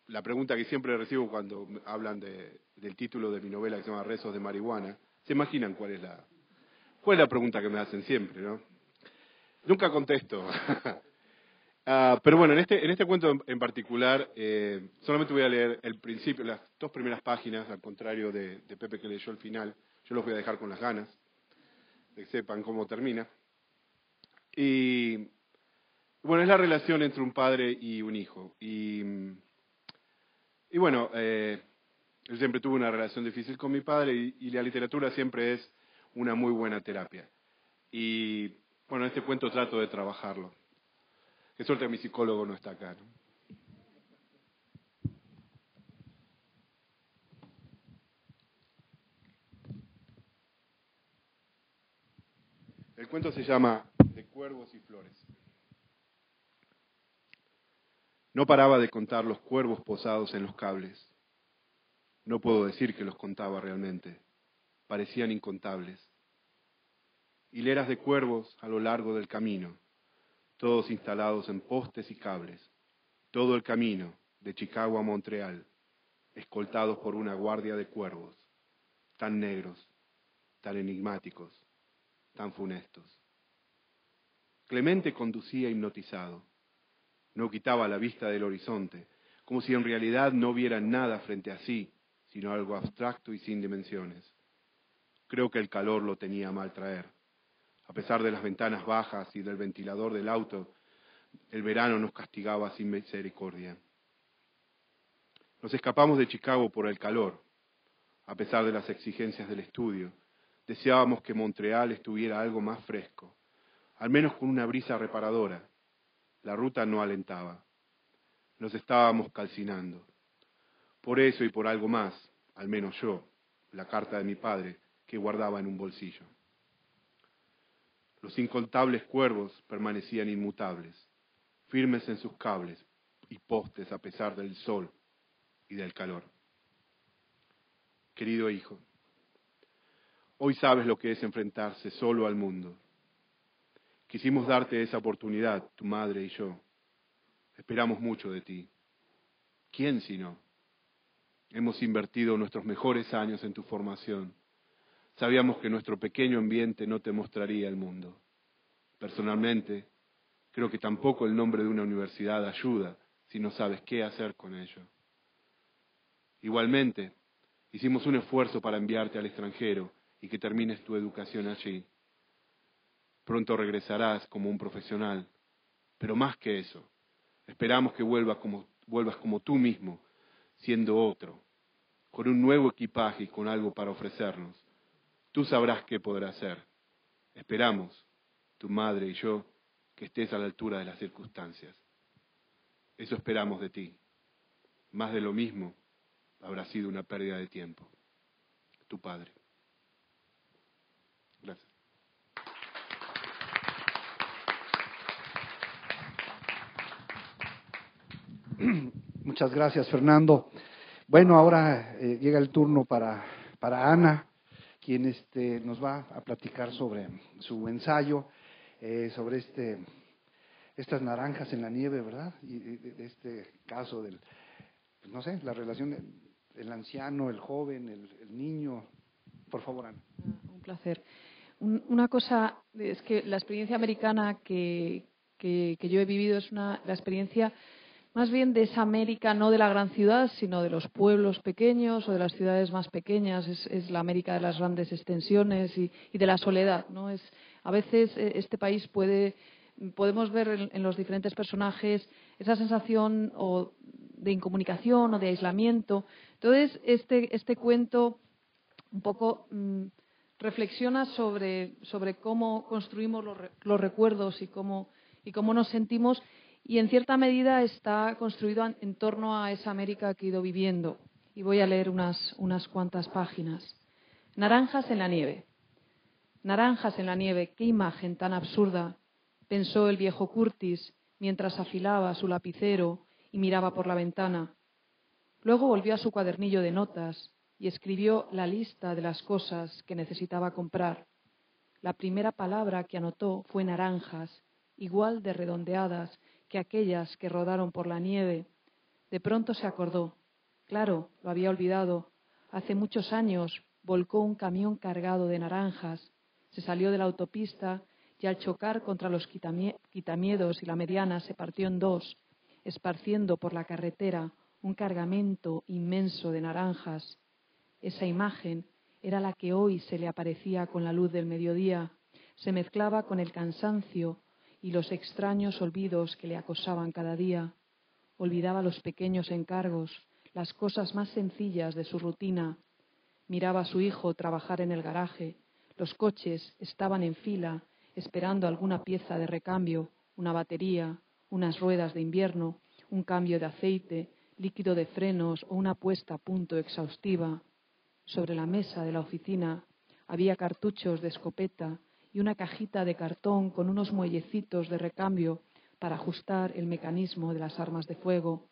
La pregunta que siempre recibo cuando hablan del título de mi novela que se llama Rezos de Marihuana, ¿se imaginan cuál es la pregunta que me hacen siempre, ¿no? Nunca contesto. Pero bueno, en este cuento en particular, solamente voy a leer el principio, las 2 primeras páginas, al contrario de Pepe que leyó el final. Yo los voy a dejar con las ganas, de que sepan cómo termina. Y bueno, es la relación entre un padre y un hijo. Y bueno, yo siempre tuve una relación difícil con mi padre y la literatura siempre es una muy buena terapia. Y bueno, en este cuento trato de trabajarlo. Qué suerte que mi psicólogo no está acá, ¿no? El cuento se llama De cuervos y flores. No paraba de contar los cuervos posados en los cables. No puedo decir que los contaba realmente. Parecían incontables. Hileras de cuervos a lo largo del camino, todos instalados en postes y cables. Todo el camino, de Chicago a Montreal, escoltados por una guardia de cuervos, tan negros, tan enigmáticos, tan funestos. Clemente conducía hipnotizado. No quitaba la vista del horizonte, como si en realidad no viera nada frente a sí, sino algo abstracto y sin dimensiones. Creo que el calor lo tenía a mal traer. A pesar de las ventanas bajas y del ventilador del auto, El verano nos castigaba sin misericordia. Nos escapamos de Chicago por el calor, a pesar de las exigencias del estudio. Deseábamos que Montreal estuviera algo más fresco, al menos con una brisa reparadora. La ruta no alentaba. Nos estábamos calcinando. Por eso y por algo más, al menos yo, la carta de mi padre, que guardaba en un bolsillo. Los incontables cuervos permanecían inmutables, firmes en sus cables y postes a pesar del sol y del calor. Querido hijo, hoy sabes lo que es enfrentarse solo al mundo. Quisimos darte esa oportunidad, tu madre y yo. Esperamos mucho de ti. ¿Quién si no? Hemos invertido nuestros mejores años en tu formación. Sabíamos que nuestro pequeño ambiente no te mostraría el mundo. Personalmente, creo que tampoco el nombre de una universidad ayuda si no sabes qué hacer con ello. Igualmente, hicimos un esfuerzo para enviarte al extranjero y que termines tu educación allí. Pronto regresarás como un profesional, pero más que eso, esperamos que vuelvas como tú mismo, siendo otro, con un nuevo equipaje y con algo para ofrecernos. Tú sabrás qué podrás hacer. Esperamos, tu madre y yo, que estés a la altura de las circunstancias. Eso esperamos de ti. Más de lo mismo habrá sido una pérdida de tiempo. Tu padre. Gracias. Muchas gracias, Fernando. Bueno, ahora llega el turno para Ana, quien nos va a platicar sobre su ensayo, sobre estas naranjas en la nieve, ¿verdad? Y de este caso del, pues no sé, la relación del anciano, el joven, el niño. Por favor, Ana. Un placer. Una cosa es que la experiencia americana que yo he vivido es la experiencia más bien de esa América, no de la gran ciudad, sino de los pueblos pequeños o de las ciudades más pequeñas. Es la América de las grandes extensiones y de la soledad, ¿no? A veces este país podemos ver en los diferentes personajes esa sensación de incomunicación o de aislamiento. Entonces, este cuento un poco reflexiona sobre cómo construimos los recuerdos y cómo nos sentimos, y en cierta medida está construido en torno a esa América que he ido viviendo. Y voy a leer unas cuantas páginas. Naranjas en la nieve. Naranjas en la nieve, qué imagen tan absurda, pensó el viejo Curtis mientras afilaba su lapicero y miraba por la ventana. Luego volvió a su cuadernillo de notas y escribió la lista de las cosas que necesitaba comprar. La primera palabra que anotó fue naranjas, igual de redondeadas que aquellas que rodaron por la nieve. De pronto se acordó. Claro, lo había olvidado. Hace muchos años volcó un camión cargado de naranjas. Se salió de la autopista y al chocar contra los quitamiedos y la mediana se partió en dos, esparciendo por la carretera un cargamento inmenso de naranjas. Esa imagen era la que hoy se le aparecía con la luz del mediodía. Se mezclaba con el cansancio y los extraños olvidos que le acosaban cada día. Olvidaba los pequeños encargos, las cosas más sencillas de su rutina. Miraba a su hijo trabajar en el garaje. Los coches estaban en fila, esperando alguna pieza de recambio, una batería, unas ruedas de invierno, un cambio de aceite, líquido de frenos o una puesta a punto exhaustiva. Sobre la mesa de la oficina había cartuchos de escopeta y una cajita de cartón con unos muellecitos de recambio para ajustar el mecanismo de las armas de fuego.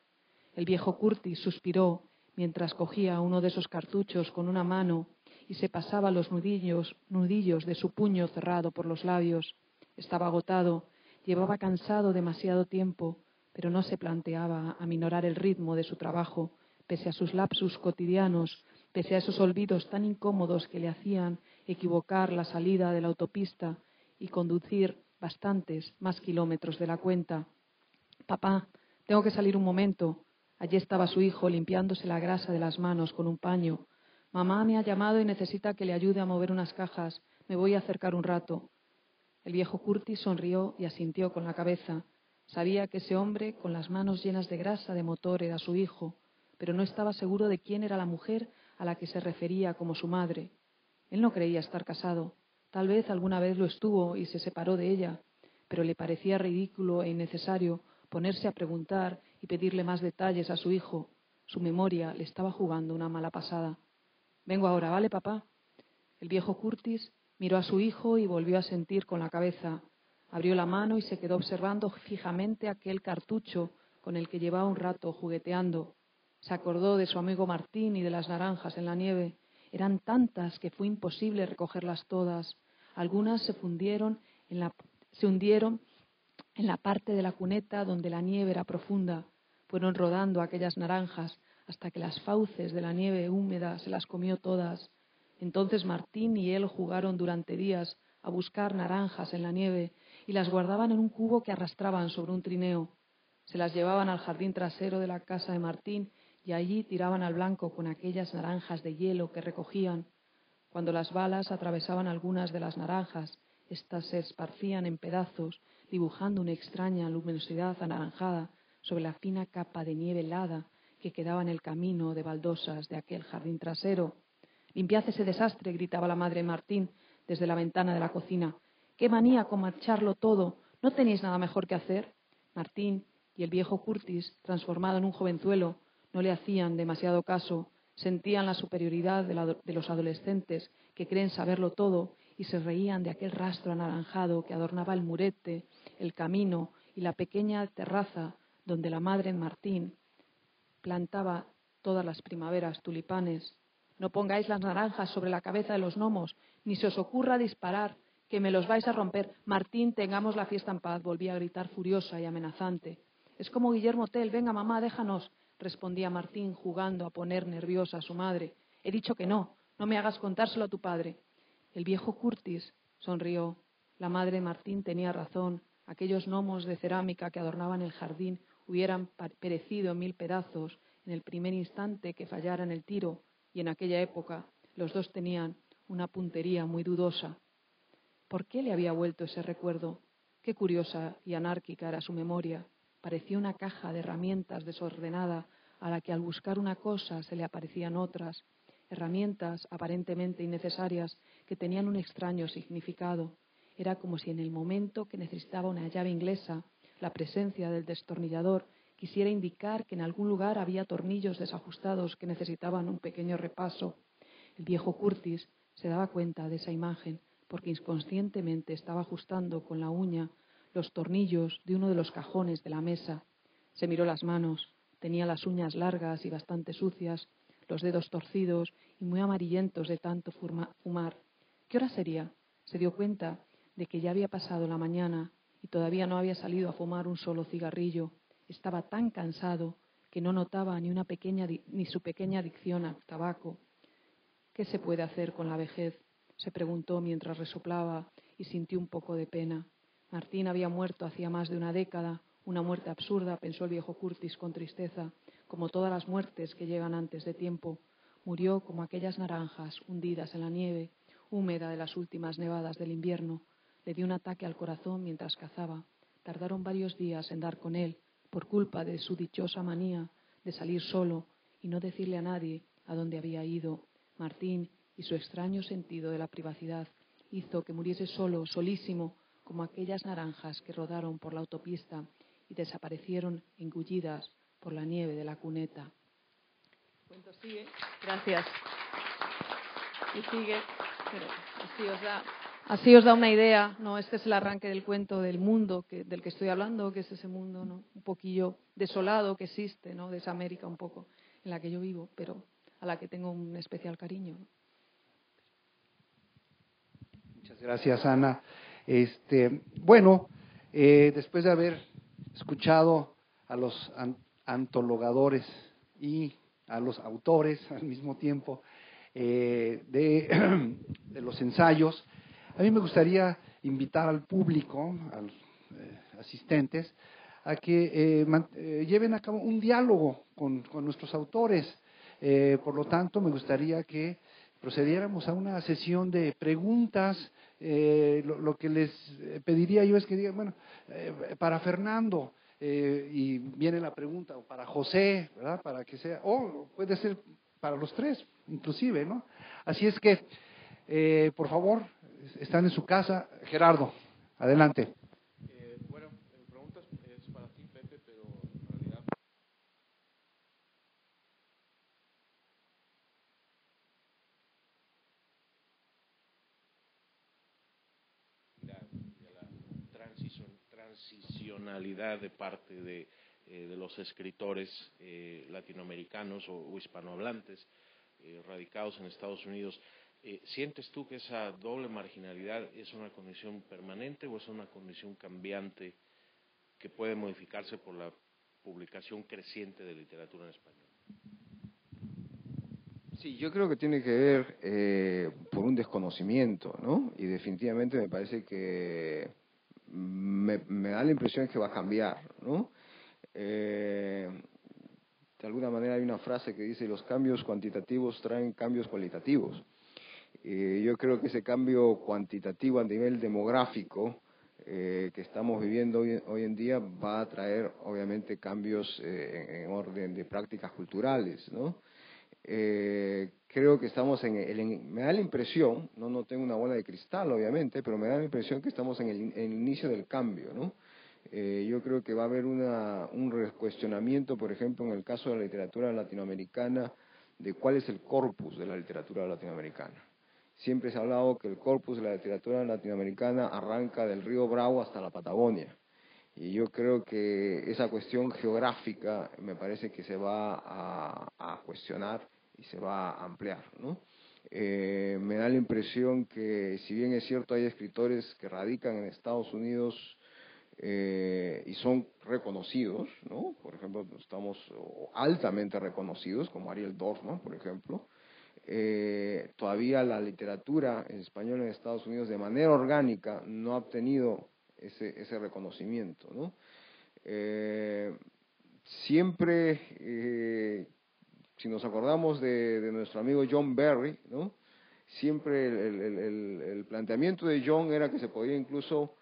El viejo Curtis suspiró mientras cogía uno de esos cartuchos con una mano y se pasaba los nudillos de su puño cerrado por los labios. Estaba agotado, llevaba cansado demasiado tiempo, pero no se planteaba aminorar el ritmo de su trabajo, pese a sus lapsus cotidianos, pese a esos olvidos tan incómodos que le hacían equivocar la salida de la autopista y conducir bastantes más kilómetros de la cuenta. Papá, tengo que salir un momento. Allí estaba su hijo limpiándose la grasa de las manos con un paño. Mamá me ha llamado y necesita que le ayude a mover unas cajas. Me voy a acercar un rato. El viejo Curtis sonrió y asintió con la cabeza. Sabía que ese hombre, con las manos llenas de grasa de motor, era su hijo, pero no estaba seguro de quién era la mujer a la que se refería como su madre. Él no creía estar casado. Tal vez alguna vez lo estuvo y se separó de ella, pero le parecía ridículo e innecesario ponerse a preguntar y pedirle más detalles a su hijo. Su memoria le estaba jugando una mala pasada. «Vengo ahora, ¿vale, papá?» El viejo Curtis miró a su hijo y volvió a sentir con la cabeza. Abrió la mano y se quedó observando fijamente aquel cartucho con el que llevaba un rato jugueteando. Se acordó de su amigo Martín y de las naranjas en la nieve. Eran tantas que fue imposible recogerlas todas. Algunas se hundieron en la parte de la cuneta donde la nieve era profunda. Fueron rodando aquellas naranjas hasta que las fauces de la nieve húmeda se las comió todas. Entonces Martín y él jugaron durante días a buscar naranjas en la nieve y las guardaban en un cubo que arrastraban sobre un trineo. Se las llevaban al jardín trasero de la casa de Martín y allí tiraban al blanco con aquellas naranjas de hielo que recogían. Cuando las balas atravesaban algunas de las naranjas, éstas se esparcían en pedazos, dibujando una extraña luminosidad anaranjada sobre la fina capa de nieve helada que quedaba en el camino de baldosas de aquel jardín trasero. «Limpiad ese desastre», gritaba la madre de Martín desde la ventana de la cocina. «¡Qué manía con marcharlo todo! ¿No tenéis nada mejor que hacer?» Martín y el viejo Curtis, transformado en un jovenzuelo, no le hacían demasiado caso. Sentían la superioridad de los adolescentes que creen saberlo todo y se reían de aquel rastro anaranjado que adornaba el murete, el camino y la pequeña terraza donde la madre de Martín plantaba todas las primaveras tulipanes. «No pongáis las naranjas sobre la cabeza de los gnomos, ni se os ocurra disparar, que me los vais a romper. Martín, tengamos la fiesta en paz», volvía a gritar furiosa y amenazante. «Es como Guillermo Tell, venga mamá, déjanos», respondía Martín jugando a poner nerviosa a su madre. «He dicho que no, no me hagas contárselo a tu padre». El viejo Curtis sonrió. La madre de Martín tenía razón. Aquellos gnomos de cerámica que adornaban el jardín hubieran perecido en 1000 pedazos en el primer instante que fallara en el tiro, y en aquella época los dos tenían una puntería muy dudosa. ¿Por qué le había vuelto ese recuerdo? Qué curiosa y anárquica era su memoria. Parecía una caja de herramientas desordenada a la que al buscar una cosa se le aparecían otras, herramientas aparentemente innecesarias que tenían un extraño significado. Era como si en el momento que necesitaba una llave inglesa, la presencia del destornillador quisiera indicar que en algún lugar había tornillos desajustados que necesitaban un pequeño repaso. El viejo Curtis se daba cuenta de esa imagen porque inconscientemente estaba ajustando con la uña los tornillos de uno de los cajones de la mesa. Se miró las manos. Tenía las uñas largas y bastante sucias, los dedos torcidos y muy amarillentos de tanto fumar. ¿Qué hora sería? Se dio cuenta de que ya había pasado la mañana y todavía no había salido a fumar un solo cigarrillo. Estaba tan cansado que no notaba ni su pequeña adicción al tabaco. ¿Qué se puede hacer con la vejez?, se preguntó mientras resoplaba y sintió un poco de pena. Martín había muerto hacía más de una década, una muerte absurda, pensó el viejo Curtis con tristeza, como todas las muertes que llegan antes de tiempo. Murió como aquellas naranjas hundidas en la nieve, húmeda de las últimas nevadas del invierno. Le dio un ataque al corazón mientras cazaba. Tardaron varios días en dar con él, por culpa de su dichosa manía de salir solo y no decirle a nadie a dónde había ido. Martín y su extraño sentido de la privacidad hizo que muriese solo, solísimo, como aquellas naranjas que rodaron por la autopista y desaparecieron engullidas por la nieve de la cuneta. El cuento sigue, gracias. Y sigue, pero así os da una idea, ¿no? Este es el arranque del cuento del mundo del que estoy hablando, que es ese mundo, ¿no?, un poquillo desolado que existe, ¿no?, de esa América un poco en la que yo vivo, pero a la que tengo un especial cariño. Muchas gracias, Ana. Bueno, después de haber escuchado a los antologadores y a los autores al mismo tiempo de los ensayos, a mí me gustaría invitar al público, a los asistentes, a que lleven a cabo un diálogo con nuestros autores. Por lo tanto, me gustaría que procediéramos a una sesión de preguntas lo que les pediría yo es que digan, bueno, para Fernando, y viene la pregunta, o para José, ¿verdad? Para que sea, o puede ser para los tres, inclusive, ¿no? Así es que, por favor, están en su casa. Gerardo, adelante. Bueno, mi pregunta es para ti, Pepe, pero en realidad de la transicionalidad de parte de los escritores latinoamericanos o hispanohablantes radicados en Estados Unidos. ¿Sientes tú que esa doble marginalidad es una condición permanente o es una condición cambiante que puede modificarse por la publicación creciente de literatura en español? Sí, yo creo que tiene que ver por un desconocimiento, ¿no? Y definitivamente me parece que me da la impresión que va a cambiar, ¿no? De alguna manera hay una frase que dice: los cambios cuantitativos traen cambios cualitativos. Yo creo que ese cambio cuantitativo a nivel demográfico que estamos viviendo hoy en día va a traer obviamente cambios en orden de prácticas culturales, ¿no? Creo que estamos me da la impresión, no tengo una bola de cristal obviamente, pero me da la impresión que estamos en el inicio del cambio, ¿no? Yo creo que va a haber un recuestionamiento, por ejemplo, en el caso de la literatura latinoamericana, de cuál es el corpus de la literatura latinoamericana. Siempre se ha hablado que el corpus de la literatura latinoamericana arranca del río Bravo hasta la Patagonia. Y yo creo que esa cuestión geográfica me parece que se va a cuestionar y se va a ampliar, ¿no? Me da la impresión que, si bien es cierto, hay escritores que radican en Estados Unidos y son reconocidos, ¿no? Por ejemplo, estamos altamente reconocidos, como Ariel Dorfman, por ejemplo. Todavía la literatura en español en Estados Unidos de manera orgánica no ha obtenido ese reconocimiento, ¿no? Siempre, si nos acordamos de nuestro amigo John Barry, ¿no? Siempre el planteamiento de John era que se podía incluso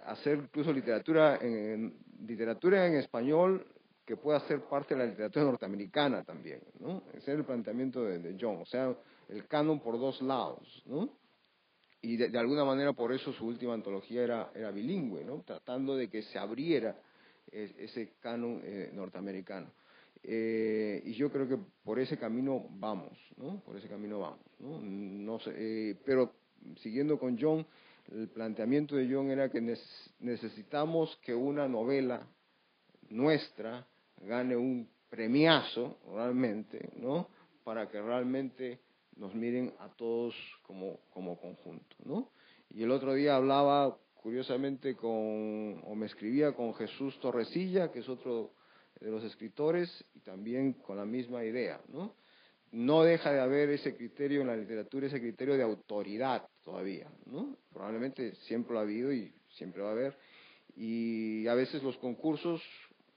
hacer incluso literatura en español que pueda ser parte de la literatura norteamericana también, ¿no? Ese era el planteamiento de John, o sea, el canon por dos lados, ¿no? Y de alguna manera por eso su última antología era bilingüe, ¿no? Tratando de que se abriera ese canon norteamericano. Y yo creo que por ese camino vamos, ¿no? Por ese camino vamos, ¿no? No sé, pero siguiendo con John, el planteamiento de John era que necesitamos que una novela nuestra gane un premiazo realmente, ¿no? Para que realmente nos miren a todos como conjunto, ¿no? Y el otro día hablaba curiosamente me escribía con Jesús Torresilla, que es otro de los escritores, y también con la misma idea, ¿no? No deja de haber ese criterio en la literatura, ese criterio de autoridad todavía, ¿no? Probablemente siempre lo ha habido y siempre va a haber, y a veces los concursos,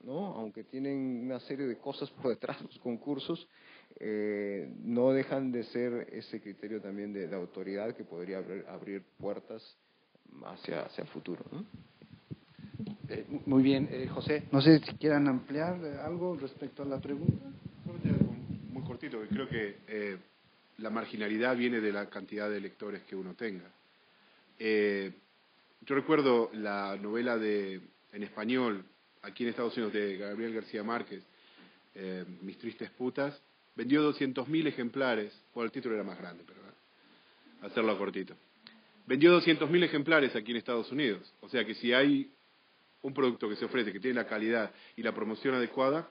¿no? Aunque tienen una serie de cosas por detrás los concursos, no dejan de ser ese criterio también de autoridad que podría abrir puertas hacia el futuro, ¿no? Muy bien, José, no sé si quieran ampliar algo respecto a la pregunta. Muy cortito, porque creo que la marginalidad viene de la cantidad de lectores que uno tenga. Yo recuerdo la novela en español, aquí en Estados Unidos, de Gabriel García Márquez, Mis tristes putas, vendió 200.000 ejemplares, bueno, el título era más grande, pero hacerlo cortito. Vendió 200.000 ejemplares aquí en Estados Unidos, o sea que si hay un producto que se ofrece, que tiene la calidad y la promoción adecuada,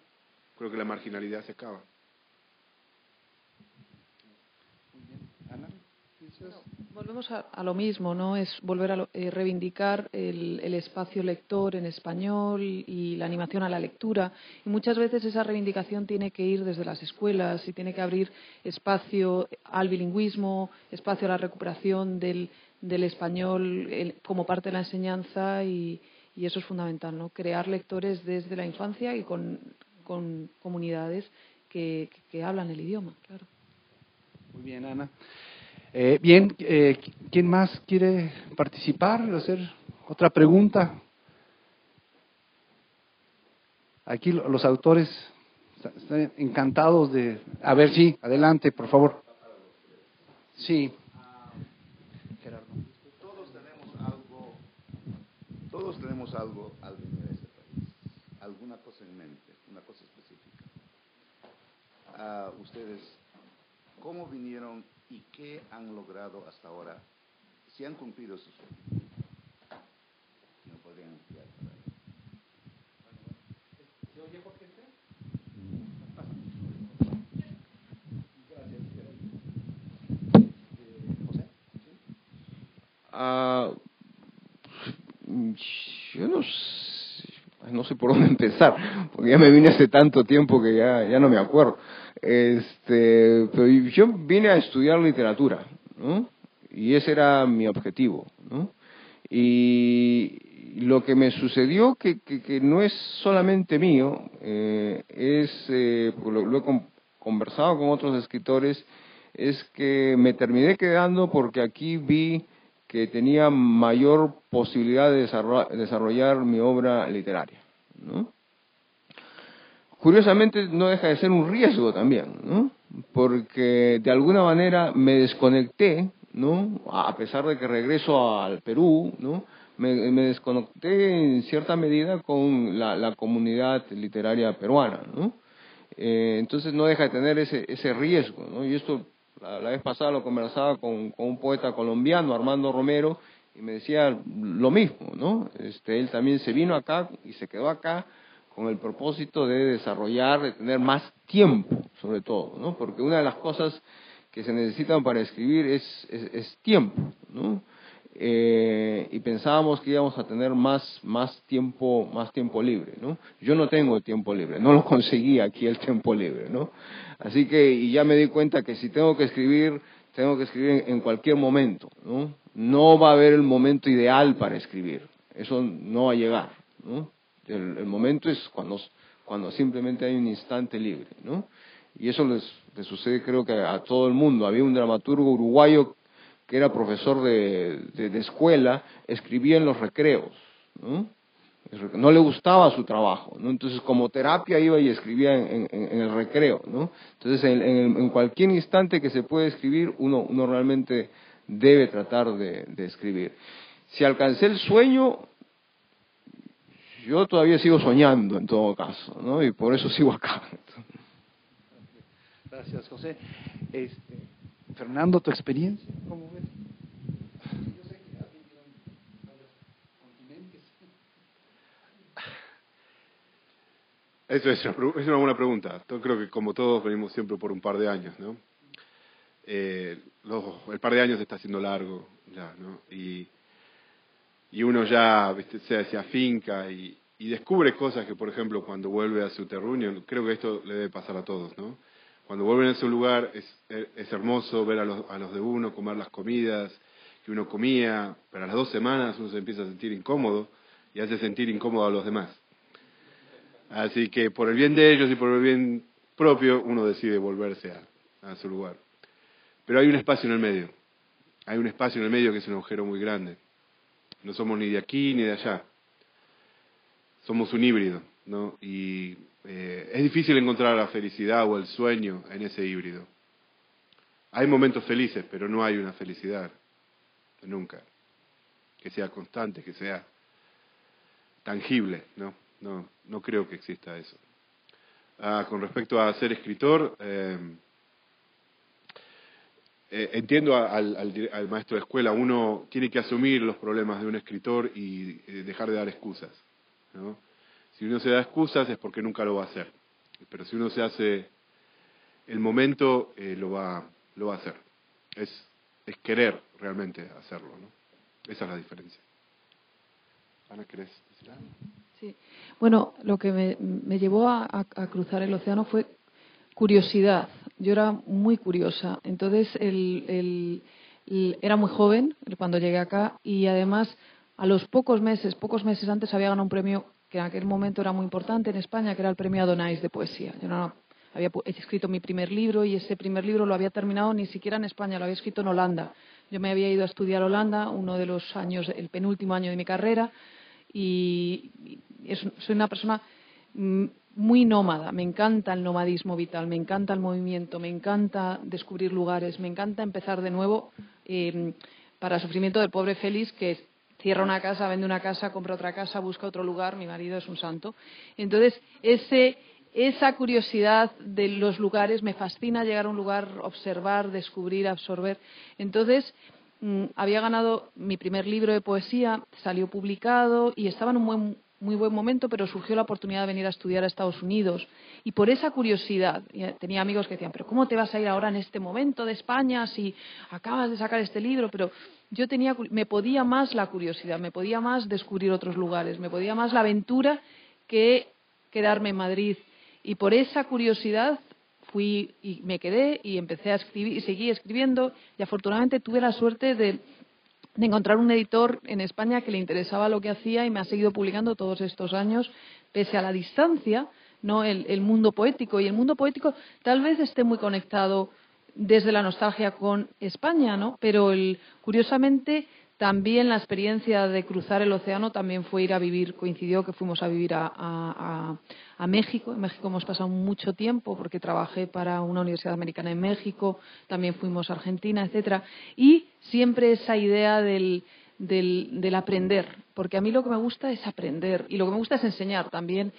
creo que la marginalidad se acaba. Ana. Volvemos a lo mismo, ¿no? Es volver a reivindicar el espacio lector en español y la animación a la lectura. Y muchas veces esa reivindicación tiene que ir desde las escuelas y tiene que abrir espacio al bilingüismo, espacio a la recuperación del español como parte de la enseñanza y eso es fundamental, ¿no? Crear lectores desde la infancia y con comunidades que hablan el idioma, claro. Muy bien, Ana. Bien, ¿quién más quiere participar? ¿Hacer otra pregunta? Aquí los autores están encantados de... A ver, sí, adelante, por favor. Sí. Gerardo. Todos tenemos algo al venir a este país, alguna cosa en mente, una cosa específica. Ustedes, ¿cómo vinieron y qué han logrado hasta ahora? Si han cumplido sus objetivos. ¿Me podrían ampliar para ello? ¿Se oye, Jorge? Yo no sé por dónde empezar, porque ya me vine hace tanto tiempo que ya no me acuerdo. Pero yo vine a estudiar literatura, ¿no? Y ese era mi objetivo, ¿no? Y lo que me sucedió, que no es solamente mío, porque lo he conversado con otros escritores, es que me terminé quedando porque aquí vi que tenía mayor posibilidad de desarrollar mi obra literaria, ¿no? Curiosamente no deja de ser un riesgo también, ¿no? Porque de alguna manera me desconecté, ¿no? A pesar de que regreso al Perú, ¿no? Me desconecté en cierta medida con la comunidad literaria peruana, ¿no? Entonces no deja de tener ese riesgo, ¿no? Y esto la vez pasada lo conversaba con un poeta colombiano, Armando Romero, y me decía lo mismo, ¿no? Él también se vino acá y se quedó acá con el propósito de desarrollar, de tener más tiempo, sobre todo, ¿no? Porque una de las cosas que se necesitan para escribir es tiempo, ¿no? Y pensábamos que íbamos a tener más tiempo libre, ¿no? Yo no tengo tiempo libre, no lo conseguí aquí el tiempo libre, ¿no? Así que, y ya me di cuenta que si tengo que escribir en cualquier momento, ¿no? No va a haber el momento ideal para escribir, eso no va a llegar, ¿no? El momento es cuando simplemente hay un instante libre, ¿no? Y eso les sucede creo que a todo el mundo. Había un dramaturgo uruguayo que era profesor de escuela, escribía en los recreos, ¿no? No le gustaba su trabajo, ¿no? Entonces como terapia iba y escribía en el recreo, ¿no? Entonces en cualquier instante que se puede escribir, uno realmente debe tratar de escribir. Si alcancé el sueño, yo todavía sigo soñando en todo caso, ¿no? Y por eso sigo acá. Gracias, José. Fernando, ¿tu experiencia? ¿Cómo ves? Yo sé que has vivido en varios continentes. Eso es una buena pregunta. Yo creo que como todos venimos siempre por un par de años, ¿no? El par de años se está haciendo largo ya, ¿no? Y uno ya, ¿viste? se afinca y descubre cosas que, por ejemplo, cuando vuelve a su terruño, creo que esto le debe pasar a todos, ¿no? Cuando vuelven a su lugar es hermoso ver a los de uno, comer las comidas que uno comía, pero a las 2 semanas uno se empieza a sentir incómodo y hace sentir incómodo a los demás. Así que por el bien de ellos y por el bien propio, uno decide volverse a su lugar. Pero hay un espacio en el medio. Hay un espacio en el medio que es un agujero muy grande. No somos ni de aquí ni de allá. Somos un híbrido, ¿no? Y es difícil encontrar la felicidad o el sueño en ese híbrido. Hay momentos felices, pero no hay una felicidad. Nunca. Que sea constante, que sea tangible, ¿no? No creo que exista eso. Con respecto a ser escritor, entiendo al maestro de escuela, uno tiene que asumir los problemas de un escritor y dejar de dar excusas, ¿no? Si uno se da excusas es porque nunca lo va a hacer, pero si uno se hace el momento, lo va a hacer. Es querer realmente hacerlo, ¿no? Esa es la diferencia. Ana, ¿querés decir algo? Sí. Bueno, lo que me llevó a cruzar el océano fue curiosidad. Yo era muy curiosa. Entonces, era muy joven cuando llegué acá y además a los pocos meses antes había ganado un premio que en aquel momento era muy importante en España, que era el premio Adonais de poesía. Yo era una había escrito mi primer libro y ese primer libro lo había terminado ni siquiera en España, lo había escrito en Holanda. Yo me había ido a estudiar a Holanda uno de los años, el penúltimo año de mi carrera, y soy una persona muy nómada. Me encanta el nomadismo vital, me encanta el movimiento, me encanta descubrir lugares, me encanta empezar de nuevo, para el sufrimiento del pobre Félix, que cierra una casa, vende una casa, compra otra casa, busca otro lugar. Mi marido es un santo. Entonces, esa curiosidad de los lugares, me fascina llegar a un lugar, observar, descubrir, absorber. Entonces, había ganado mi primer libro de poesía, salió publicado y estaba en un muy buen momento, pero surgió la oportunidad de venir a estudiar a Estados Unidos. Y por esa curiosidad, tenía amigos que decían, pero ¿cómo te vas a ir ahora en este momento de España si acabas de sacar este libro? Pero yo me podía más la curiosidad, me podía más descubrir otros lugares, me podía más la aventura que quedarme en Madrid. Y por esa curiosidad fui y me quedé y empecé a escribir y seguí escribiendo, y afortunadamente tuve la suerte de encontrar un editor en España que le interesaba lo que hacía y me ha seguido publicando todos estos años, pese a la distancia, ¿no? El mundo poético. Y el mundo poético tal vez esté muy conectado desde la nostalgia con España, ¿no? Pero curiosamente también la experiencia de cruzar el océano también fue ir a vivir, coincidió que fuimos a vivir a México. En México hemos pasado mucho tiempo porque trabajé para una universidad americana en México, también fuimos a Argentina, etcétera. Y siempre esa idea del aprender, porque a mí lo que me gusta es aprender y lo que me gusta es enseñar también.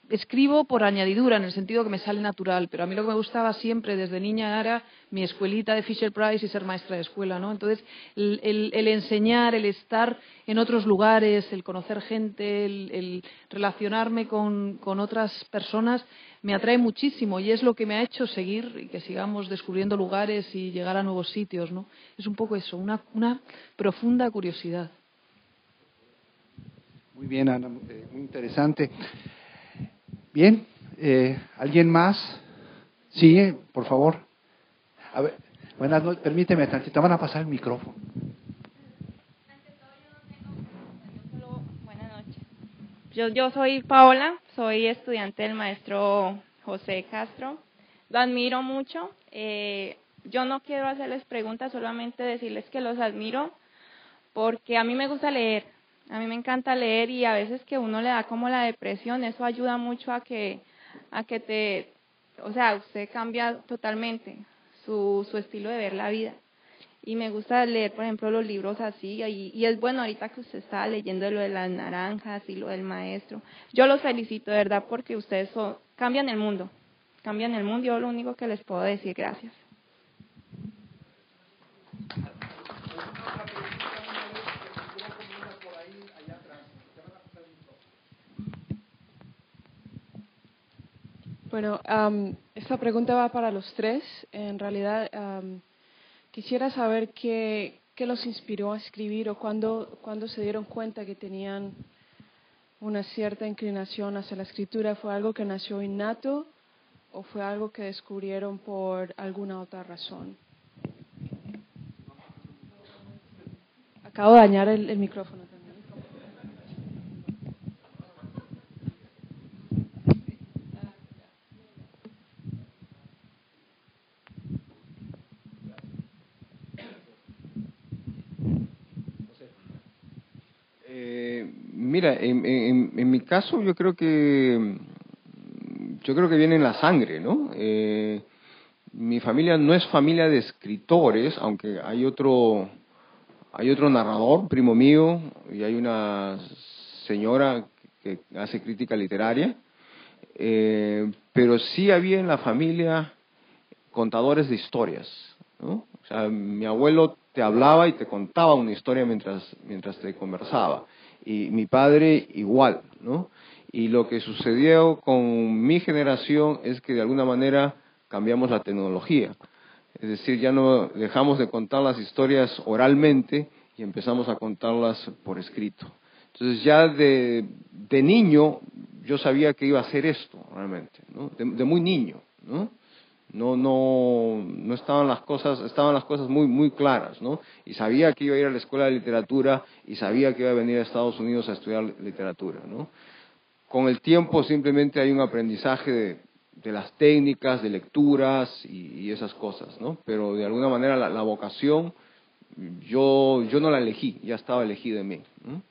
Escribo por añadidura, en el sentido que me sale natural, pero a mí lo que me gustaba siempre desde niña era mi escuelita de Fisher Price y ser maestra de escuela, ¿no? Entonces, el enseñar, el estar en otros lugares, el conocer gente, el relacionarme con otras personas, me atrae muchísimo y es lo que me ha hecho seguir y que sigamos descubriendo lugares y llegar a nuevos sitios, ¿no? Es un poco eso, una profunda curiosidad. Muy bien, Ana, muy interesante. Bien, ¿alguien más? Sí, por favor. A ver, buenas noches, permíteme tantito, van a pasar el micrófono. Buenas noches. Yo soy Paola, soy estudiante del maestro José Castro. Lo admiro mucho. Yo no quiero hacerles preguntas, solamente decirles que los admiro porque a mí me gusta leer. A mí me encanta leer y a veces que uno le da como la depresión, eso ayuda mucho a que usted cambia totalmente su estilo de ver la vida. Y me gusta leer, por ejemplo, los libros así, y es bueno ahorita que usted estaba leyendo lo de las naranjas y lo del maestro. Yo los felicito, de verdad, porque ustedes cambian el mundo. Cambian el mundo, yo lo único que les puedo decir, gracias. Bueno, esta pregunta va para los tres. En realidad, quisiera saber qué los inspiró a escribir o cuándo se dieron cuenta que tenían una cierta inclinación hacia la escritura. ¿Fue algo que nació innato o fue algo que descubrieron por alguna otra razón? Acabo de dañar el micrófono también. Mira, en mi caso yo creo que viene en la sangre, ¿no? Mi familia no es familia de escritores, aunque hay otro narrador, primo mío, y hay una señora que hace crítica literaria, pero sí había en la familia contadores de historias, ¿no? O sea, mi abuelo te hablaba y te contaba una historia mientras te conversaba. Y mi padre igual, ¿no? Y lo que sucedió con mi generación es que de alguna manera cambiamos la tecnología. Es decir, ya no dejamos de contar las historias oralmente y empezamos a contarlas por escrito. Entonces ya de niño yo sabía que iba a hacer esto realmente, ¿no? De muy niño, ¿no? No estaban las cosas muy claras, ¿no? Y sabía que iba a ir a la escuela de literatura y sabía que iba a venir a Estados Unidos a estudiar literatura, ¿no? con el tiempo simplemente hay un aprendizaje de las técnicas, de lecturas y esas cosas, ¿no? Pero de alguna manera la vocación, yo no la elegí, ya estaba elegida en mí, ¿no?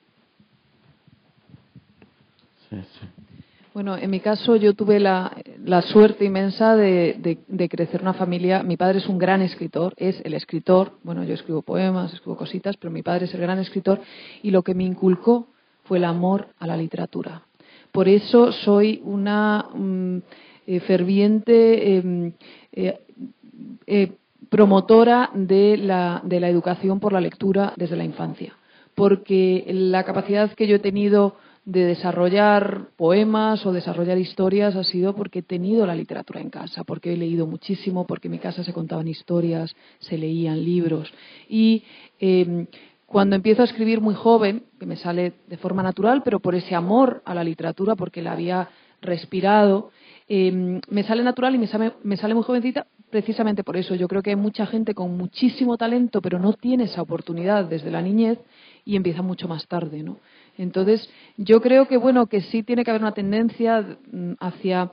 Sí, sí. Bueno, en mi caso yo tuve la suerte inmensa de crecer en una familia. Mi padre es un gran escritor, es el escritor. Bueno, yo escribo poemas, escribo cositas, pero mi padre es el gran escritor y lo que me inculcó fue el amor a la literatura. Por eso soy una ferviente promotora de la educación por la lectura desde la infancia, porque la capacidad que yo he tenido de desarrollar poemas o desarrollar historias ha sido porque he tenido la literatura en casa, porque he leído muchísimo, porque en mi casa se contaban historias, se leían libros. Y cuando empiezo a escribir muy joven, que me sale de forma natural, pero por ese amor a la literatura, porque la había respirado, me sale natural y me sale muy jovencita precisamente por eso. Yo creo que hay mucha gente con muchísimo talento, pero no tiene esa oportunidad desde la niñez y empieza mucho más tarde, ¿no? Entonces, yo creo que bueno, que sí tiene que haber una tendencia hacia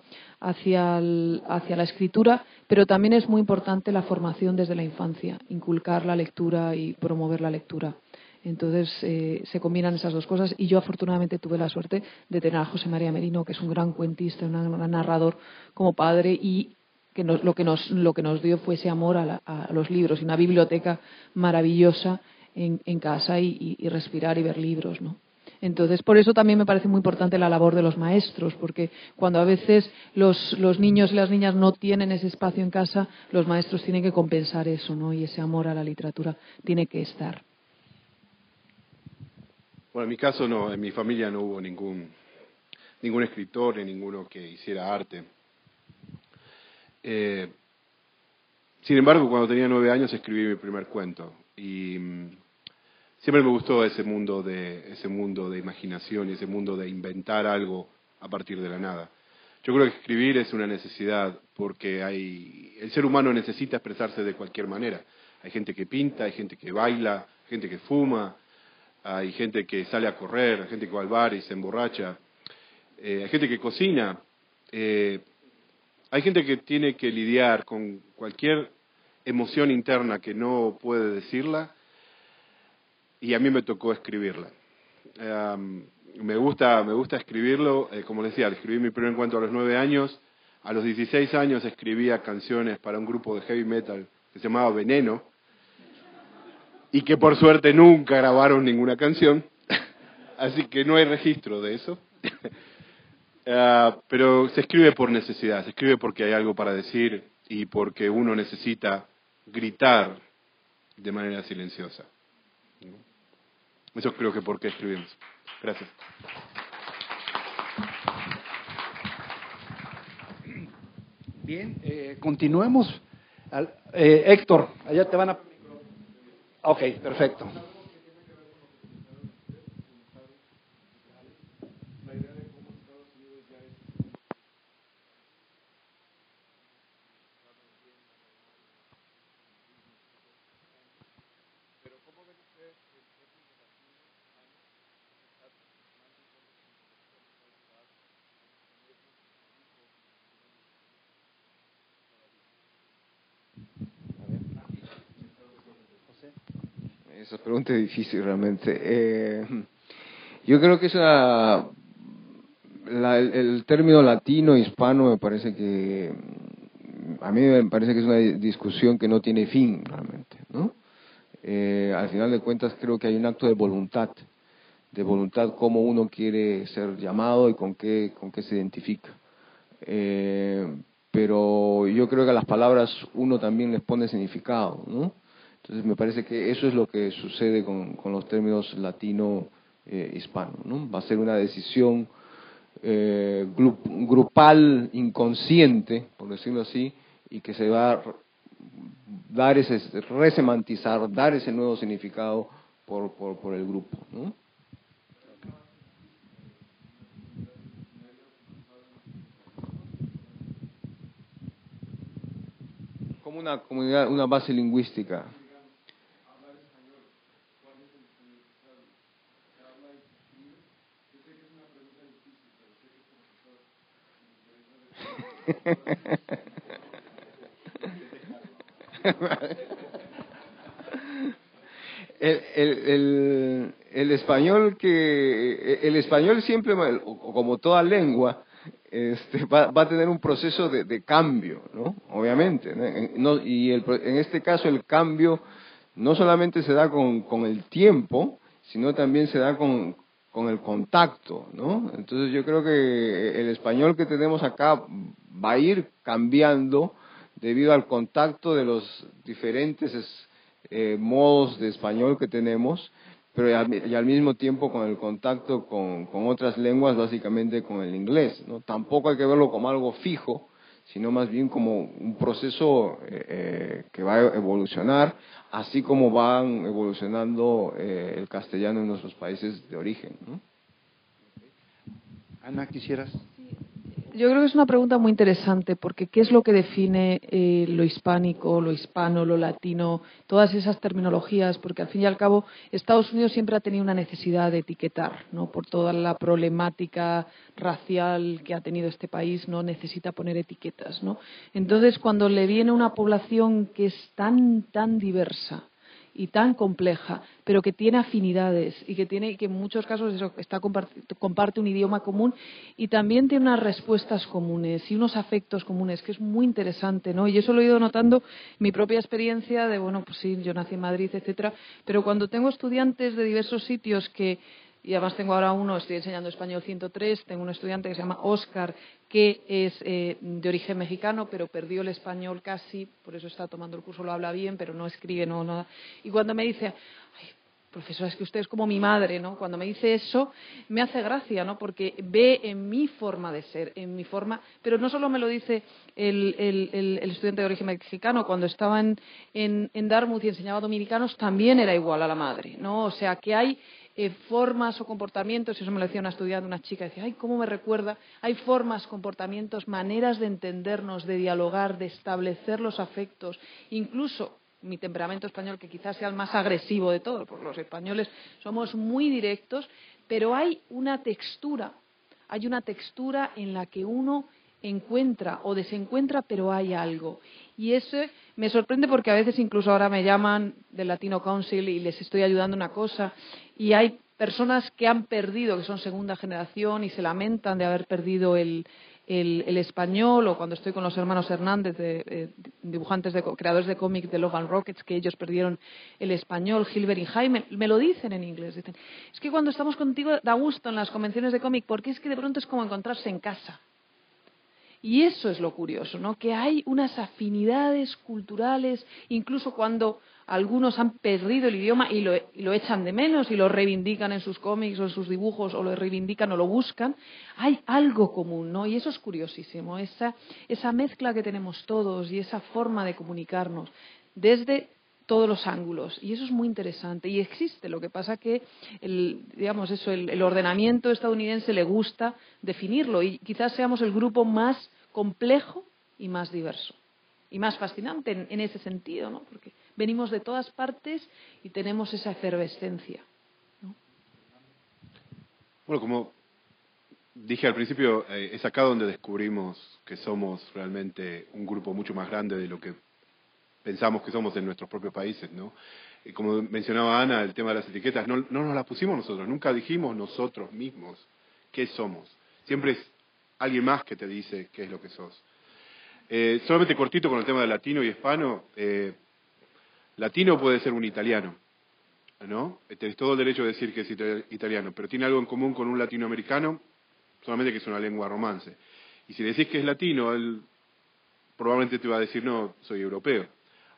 la escritura, pero también es muy importante la formación desde la infancia, inculcar la lectura y promover la lectura. Entonces, se combinan esas dos cosas y yo afortunadamente tuve la suerte de tener a José María Merino, que es un gran cuentista, un gran narrador como padre y que lo que nos dio fue ese amor a los libros y una biblioteca maravillosa en casa y respirar y ver libros, ¿no? Entonces, por eso también me parece muy importante la labor de los maestros, porque cuando a veces los niños y las niñas no tienen ese espacio en casa, los maestros tienen que compensar eso, ¿no? Y ese amor a la literatura tiene que estar. Bueno, en mi caso no, en mi familia no hubo ningún escritor ni ninguno que hiciera arte. Sin embargo, cuando tenía 9 años escribí mi primer cuento y siempre me gustó ese mundo de imaginación y ese mundo de inventar algo a partir de la nada. Yo creo que escribir es una necesidad porque el ser humano necesita expresarse de cualquier manera. Hay gente que pinta, hay gente que baila, hay gente que fuma, hay gente que sale a correr, hay gente que va al bar y se emborracha, hay gente que cocina, hay gente que tiene que lidiar con cualquier emoción interna que no puede decirla, y a mí me tocó escribirla. Me gusta escribirlo, como les decía, escribí mi primer cuento a los 9 años, a los 16 años escribía canciones para un grupo de heavy metal que se llamaba Veneno, y que por suerte nunca grabaron ninguna canción, así que no hay registro de eso. Pero se escribe por necesidad, se escribe porque hay algo para decir y porque uno necesita gritar de manera silenciosa. Eso creo que por qué escribimos. Gracias. Bien, continuemos. Héctor, allá te van a... Ok, perfecto. Esa pregunta es difícil realmente. Yo creo que el término latino, hispano, me parece que, a mí me parece que es una discusión que no tiene fin realmente, ¿no? Al final de cuentas creo que hay un acto de voluntad cómo uno quiere ser llamado y con qué se identifica. Pero yo creo que a las palabras uno también les pone significado, ¿no? Entonces me parece que eso es lo que sucede con los términos latino, hispano, ¿no? Va a ser una decisión grupal, inconsciente, por decirlo así, y que se va a dar resemantizar, dar ese nuevo significado por el grupo, ¿no? Como una comunidad, una base lingüística. El español siempre, como toda lengua, va a tener un proceso de cambio, ¿no? Obviamente, ¿no? En este caso el cambio no solamente se da con el tiempo, sino también se da con el contacto, ¿no? Entonces yo creo que el español que tenemos acá va a ir cambiando debido al contacto de los diferentes modos de español que tenemos, pero y al mismo tiempo con el contacto con otras lenguas, básicamente con el inglés, ¿no? Tampoco hay que verlo como algo fijo, sino más bien como un proceso que va a evolucionar, así como van evolucionando el castellano en nuestros países de origen, ¿no? Ana, ¿quisieras? Yo creo que es una pregunta muy interesante, porque ¿qué es lo que define lo hispánico, lo hispano, lo latino, todas esas terminologías? Porque al fin y al cabo Estados Unidos siempre ha tenido una necesidad de etiquetar, ¿no? Por toda la problemática racial que ha tenido este país, no necesita poner etiquetas, ¿no? Entonces, cuando le viene una población que es tan diversa y tan compleja, pero que tiene afinidades y que en muchos casos comparte un idioma común y también tiene unas respuestas comunes y unos afectos comunes, que es muy interesante, ¿no? Y eso lo he ido notando en mi propia experiencia de, bueno, pues sí, yo nací en Madrid, etcétera, pero cuando tengo estudiantes de diversos sitios y además tengo ahora estoy enseñando español 103, tengo un estudiante que se llama Óscar, que es de origen mexicano, pero perdió el español casi, por eso está tomando el curso, lo habla bien, pero no escribe, no nada. Y cuando me dice, ay, profesora, es que usted es como mi madre, ¿no? Cuando me dice eso, me hace gracia, ¿no? Porque ve en mi forma de ser, en mi forma, pero no solo me lo dice el estudiante de origen mexicano, cuando estaba en Dartmouth y enseñaba dominicanos, también era igual a la madre, ¿no? O sea, que hay formas o comportamientos, y eso me lo decía una estudiante, una chica, decía, ay, cómo me recuerda, hay formas, comportamientos, maneras de entendernos, de dialogar, de establecer los afectos, incluso mi temperamento español, que quizás sea el más agresivo de todos, porque los españoles somos muy directos, pero hay una textura en la que uno encuentra o desencuentra, pero hay algo. Y eso me sorprende porque a veces incluso ahora me llaman del Latino Council y les estoy ayudando una cosa y hay personas que han perdido, que son segunda generación y se lamentan de haber perdido el español, o cuando estoy con los hermanos Hernández, dibujantes, creadores de cómics de Logan Rockets, que ellos perdieron el español, Gilbert y Jaime, me lo dicen en inglés, dicen, es que cuando estamos contigo da gusto en las convenciones de cómic porque es que de pronto es como encontrarse en casa. Y eso es lo curioso, ¿no? Que hay unas afinidades culturales, incluso cuando algunos han perdido el idioma y lo echan de menos y lo reivindican en sus cómics o en sus dibujos o lo reivindican o lo buscan, hay algo común, ¿no? Y eso es curiosísimo, esa mezcla que tenemos todos y esa forma de comunicarnos desde todos los ángulos, y eso es muy interesante y existe. Lo que pasa que el ordenamiento estadounidense le gusta definirlo y quizás seamos el grupo más complejo y más diverso y más fascinante en ese sentido, ¿no? Porque venimos de todas partes y tenemos esa efervescencia, ¿no? Bueno, como dije al principio, es acá donde descubrimos que somos realmente un grupo mucho más grande de lo que pensamos que somos en nuestros propios países, ¿no? Como mencionaba Ana, el tema de las etiquetas, no nos las pusimos nosotros, nunca dijimos nosotros mismos qué somos. Siempre es alguien más que te dice qué es lo que sos. Solamente cortito con el tema de latino y hispano, latino puede ser un italiano, ¿no? Tienes todo el derecho de decir que es italiano, pero tiene algo en común con un latinoamericano, solamente que es una lengua romance. Y si decís que es latino, él probablemente te va a decir, no, soy europeo.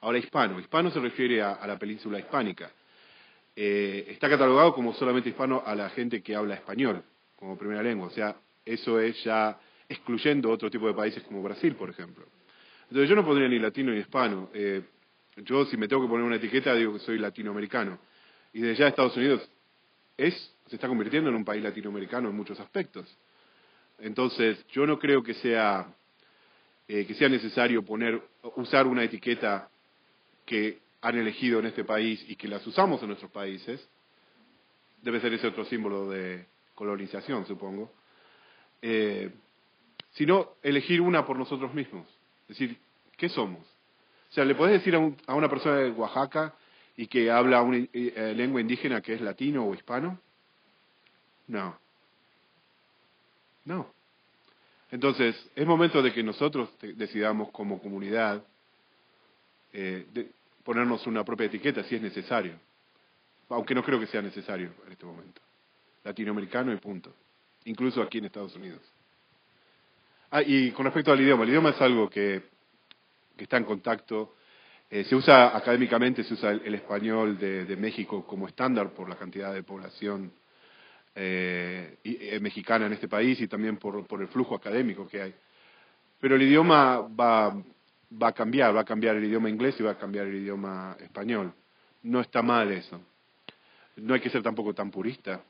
Ahora, hispano se refiere a la península hispánica. Está catalogado como solamente hispano a la gente que habla español como primera lengua. O sea, eso es ya excluyendo otro tipo de países como Brasil, por ejemplo. Entonces yo no pondría ni latino ni hispano. Yo, si me tengo que poner una etiqueta, digo que soy latinoamericano. Y desde ya Estados Unidos se está convirtiendo en un país latinoamericano en muchos aspectos. Entonces, yo no creo que sea necesario usar una etiqueta que han elegido en este país y que las usamos en nuestros países. Debe ser ese otro símbolo de colonización, supongo. sino elegir una por nosotros mismos. Es decir, ¿qué somos? O sea, ¿le podés decir a una persona de Oaxaca y que habla una lengua indígena que es latino o hispano? No. No. Entonces, es momento de que nosotros decidamos como comunidad ponernos una propia etiqueta si es necesario. Aunque no creo que sea necesario en este momento. Latinoamericano y punto. Incluso aquí en Estados Unidos. Y con respecto al idioma, el idioma es algo que está en contacto. Se usa académicamente, se usa el español de México como estándar por la cantidad de población mexicana en este país y también por el flujo académico que hay. Pero el idioma va a cambiar el idioma inglés y va a cambiar el idioma español. No está mal eso. No hay que ser tampoco tan purista,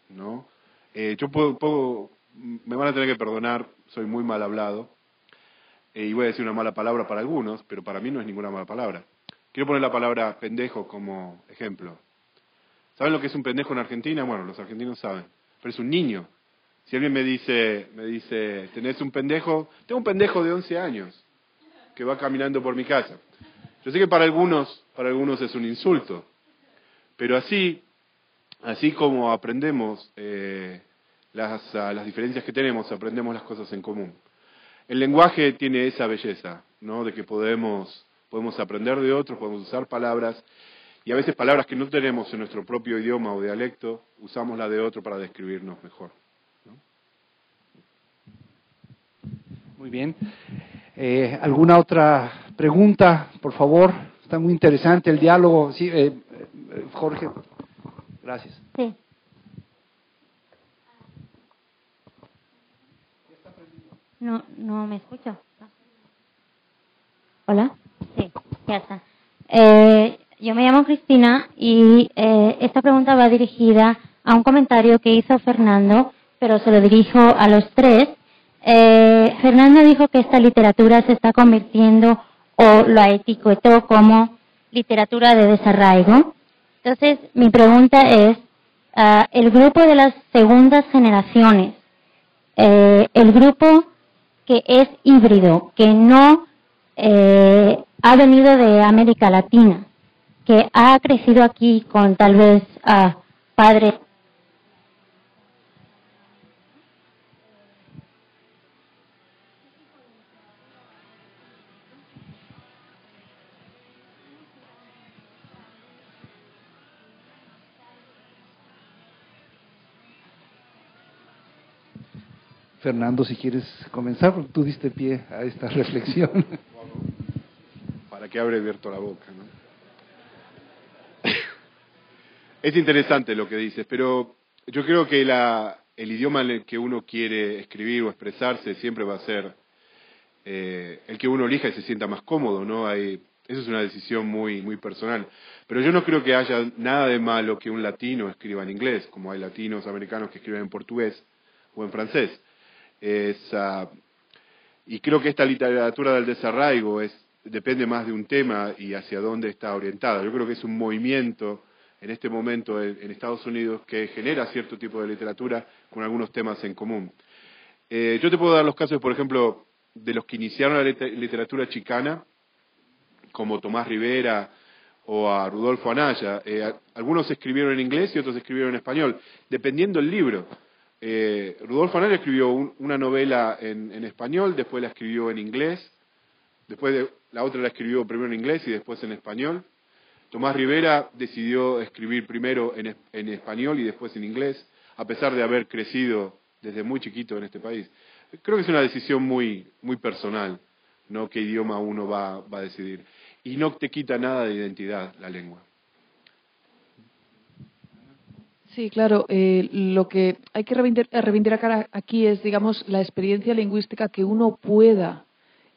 ¿no? Yo me van a tener que perdonar, soy muy mal hablado, y voy a decir una mala palabra para algunos, pero para mí no es ninguna mala palabra. Quiero poner la palabra pendejo como ejemplo. ¿Saben lo que es un pendejo en Argentina? Bueno, los argentinos saben, pero es un niño. Si alguien me dice, ¿tenés un pendejo? Tengo un pendejo de 11 años que va caminando por mi casa. Yo sé que para algunos es un insulto, pero así como aprendemos las diferencias que tenemos, aprendemos las cosas en común. El lenguaje tiene esa belleza, ¿no? De que podemos aprender de otros, podemos usar palabras, y a veces palabras que no tenemos en nuestro propio idioma o dialecto, usamos la de otro para describirnos mejor, ¿no? Muy bien. ¿Alguna otra pregunta, por favor? Está muy interesante el diálogo. Sí, Jorge. Gracias. Sí. No me escucho. ¿Hola? Sí, ya está. Yo me llamo Cristina y esta pregunta va dirigida a un comentario que hizo Fernando, pero se lo dirijo a los tres. Fernando dijo que esta literatura se está convirtiendo, o lo etiquetó como literatura de desarraigo. Entonces, mi pregunta es, el grupo de las segundas generaciones, el grupo que es híbrido, que no ha venido de América Latina, que ha crecido aquí con tal vez padres. Fernando, si quieres comenzar, porque tú diste pie a esta reflexión. Para que abre abierto la boca, ¿no? Es interesante lo que dices, pero yo creo que el idioma en el que uno quiere escribir o expresarse siempre va a ser el que uno elija y se sienta más cómodo, ¿no? Eso es una decisión muy, muy personal. Pero yo no creo que haya nada de malo que un latino escriba en inglés, como hay latinos americanos que escriben en portugués o en francés. Y creo que esta literatura del desarraigo depende más de un tema y hacia dónde está orientada. Yo creo que es un movimiento en este momento en Estados Unidos que genera cierto tipo de literatura con algunos temas en común. Yo te puedo dar los casos, por ejemplo, de los que iniciaron la literatura chicana, como Tomás Rivera o a Rudolfo Anaya. Algunos escribieron en inglés y otros escribieron en español, dependiendo del libro. Rudolfo Anaya escribió una novela en español, después la escribió en inglés, la otra la escribió primero en inglés y después en español. Tomás Rivera decidió escribir primero en español y después en inglés, a pesar de haber crecido desde muy chiquito en este país. Creo que es una decisión muy, muy personal, ¿no? Qué idioma uno va a decidir. Y no te quita nada de identidad la lengua. Sí, claro. Lo que hay que reivindicar aquí es, digamos, la experiencia lingüística que uno pueda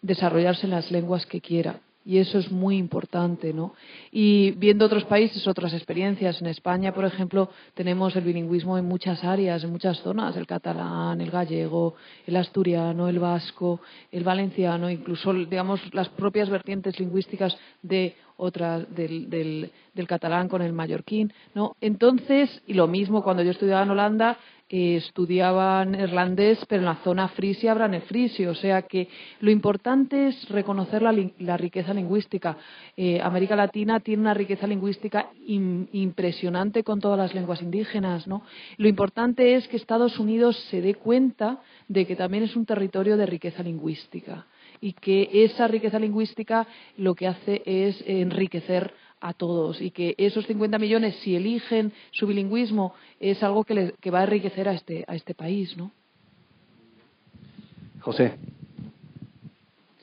desarrollarse en las lenguas que quiera. Y eso es muy importante, ¿no? Y viendo otros países, otras experiencias, en España, por ejemplo, tenemos el bilingüismo en muchas áreas, en muchas zonas, el catalán, el gallego, el asturiano, el vasco, el valenciano, incluso, digamos, las propias vertientes lingüísticas de otras del catalán con el mallorquín, ¿no? Entonces, y lo mismo cuando yo estudiaba en Holanda, estudiaban irlandés, pero en la zona frisia hablan el frisio. O sea que lo importante es reconocer la riqueza lingüística. América Latina tiene una riqueza lingüística impresionante con todas las lenguas indígenas, ¿no? Lo importante es que Estados Unidos se dé cuenta de que también es un territorio de riqueza lingüística y que esa riqueza lingüística lo que hace es enriquecer a todos y que esos 50 millones, si eligen su bilingüismo, es algo que va a enriquecer a este país, ¿no? José.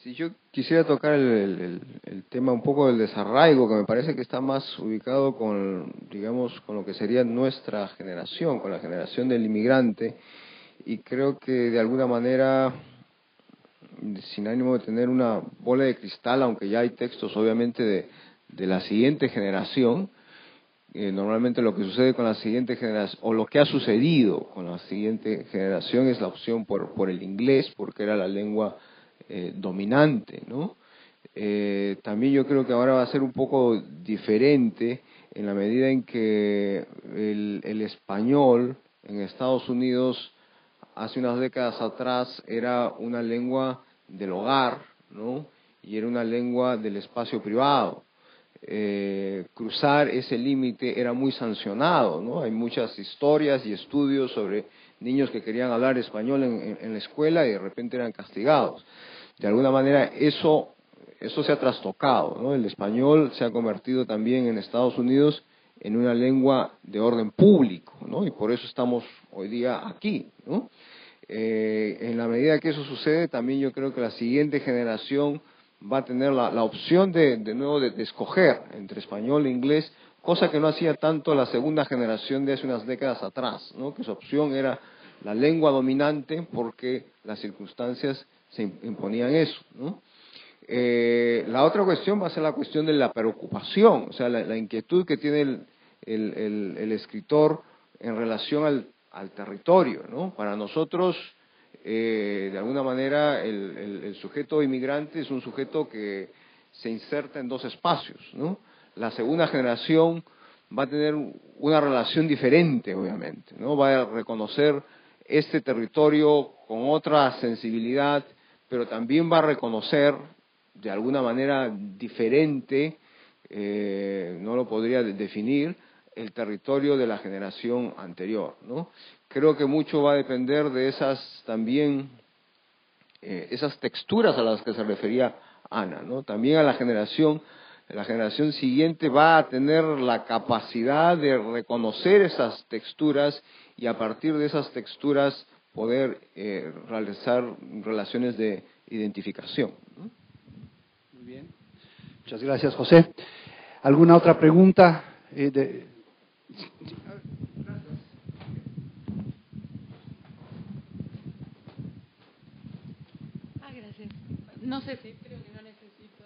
Si yo quisiera tocar el tema un poco del desarraigo, que me parece que está más ubicado con, digamos, con lo que sería nuestra generación, con la generación del inmigrante, y creo que de alguna manera, sin ánimo de tener una bola de cristal, aunque ya hay textos obviamente de la siguiente generación, normalmente lo que sucede con la siguiente generación, o lo que ha sucedido con la siguiente generación, es la opción por el inglés, porque era la lengua dominante, ¿no? También yo creo que ahora va a ser un poco diferente en la medida en que el español en Estados Unidos hace unas décadas atrás era una lengua del hogar, ¿no? Y era una lengua del espacio privado. Cruzar ese límite era muy sancionado, ¿no? Hay muchas historias y estudios sobre niños que querían hablar español en la escuela y de repente eran castigados. De alguna manera eso se ha trastocado, ¿no? El español se ha convertido también en Estados Unidos en una lengua de orden público, ¿no? Y por eso estamos hoy día aquí, ¿no? En la medida que eso sucede, también yo creo que la siguiente generación va a tener la opción de nuevo de escoger entre español e inglés, cosa que no hacía tanto la segunda generación de hace unas décadas atrás, ¿no? Que su opción era la lengua dominante porque las circunstancias se imponían eso, ¿no? La otra cuestión va a ser la cuestión de la preocupación, o sea, la inquietud que tiene el escritor en relación al territorio, ¿no? Para nosotros, de alguna manera, el sujeto inmigrante es un sujeto que se inserta en dos espacios, ¿no? La segunda generación va a tener una relación diferente, obviamente, ¿no? Va a reconocer este territorio con otra sensibilidad, pero también va a reconocer de alguna manera diferente, no lo podría definir, el territorio de la generación anterior, ¿no? Creo que mucho va a depender de esas también, esas texturas a las que se refería Ana, ¿no? También a la generación siguiente va a tener la capacidad de reconocer esas texturas y a partir de esas texturas poder realizar relaciones de identificación, ¿no? Muy bien. Muchas gracias, José. ¿Alguna otra pregunta? Gracias. No sé si creo que no necesito.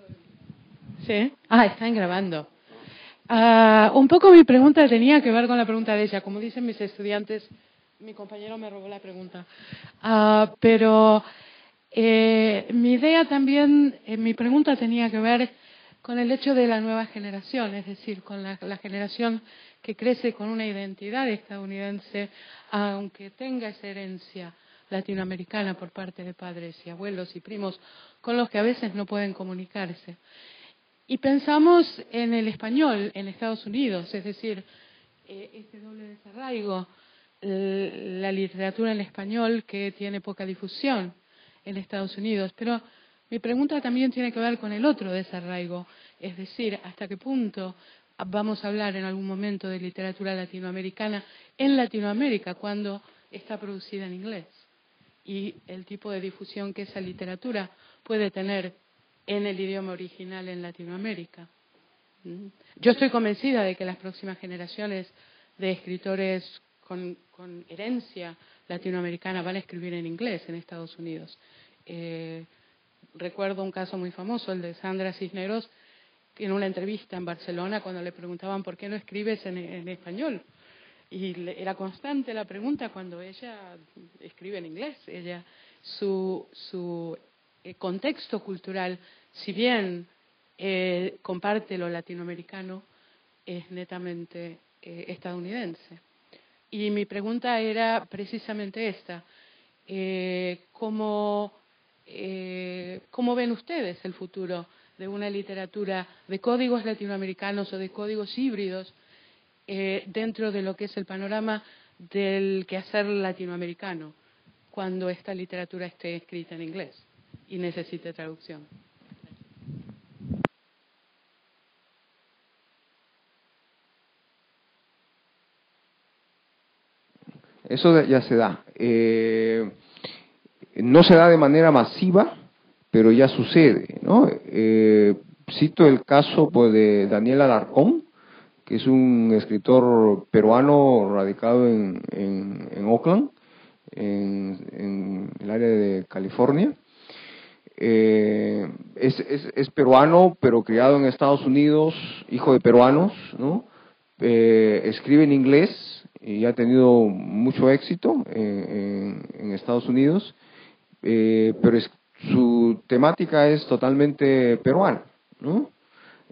¿Sí? Ah, están grabando. Un poco mi pregunta tenía que ver con la pregunta de ella. Como dicen mis estudiantes, mi compañero me robó la pregunta. Pero mi idea también, mi pregunta tenía que ver con el hecho de la nueva generación, es decir, con la generación que crece con una identidad estadounidense, aunque tenga esa herencia latinoamericana por parte de padres y abuelos y primos, con los que a veces no pueden comunicarse. Y pensamos en el español en Estados Unidos, es decir, este doble desarraigo, la literatura en español que tiene poca difusión en Estados Unidos. Pero mi pregunta también tiene que ver con el otro desarraigo, es decir, hasta qué punto vamos a hablar en algún momento de literatura latinoamericana en Latinoamérica cuando está producida en inglés y el tipo de difusión que esa literatura puede tener en el idioma original en Latinoamérica. Yo estoy convencida de que las próximas generaciones de escritores con herencia latinoamericana van a escribir en inglés en Estados Unidos. Recuerdo un caso muy famoso, el de Sandra Cisneros, en una entrevista en Barcelona cuando le preguntaban ¿por qué no escribes en español? Y era constante la pregunta cuando ella escribe en inglés. Su contexto cultural, si bien comparte lo latinoamericano, es netamente estadounidense. Y mi pregunta era precisamente esta. ¿Cómo ven ustedes el futuro de una literatura de códigos latinoamericanos o de códigos híbridos dentro de lo que es el panorama del quehacer latinoamericano cuando esta literatura esté escrita en inglés y necesite traducción? Eso ya se da. No se da de manera masiva, pero ya sucede, ¿no? Cito el caso pues, de Daniel Alarcón, que es un escritor peruano radicado en Oakland, en el área de California. Es peruano, pero criado en Estados Unidos, hijo de peruanos, ¿no? Escribe en inglés y ha tenido mucho éxito en Estados Unidos, pero su temática es totalmente peruana, ¿no?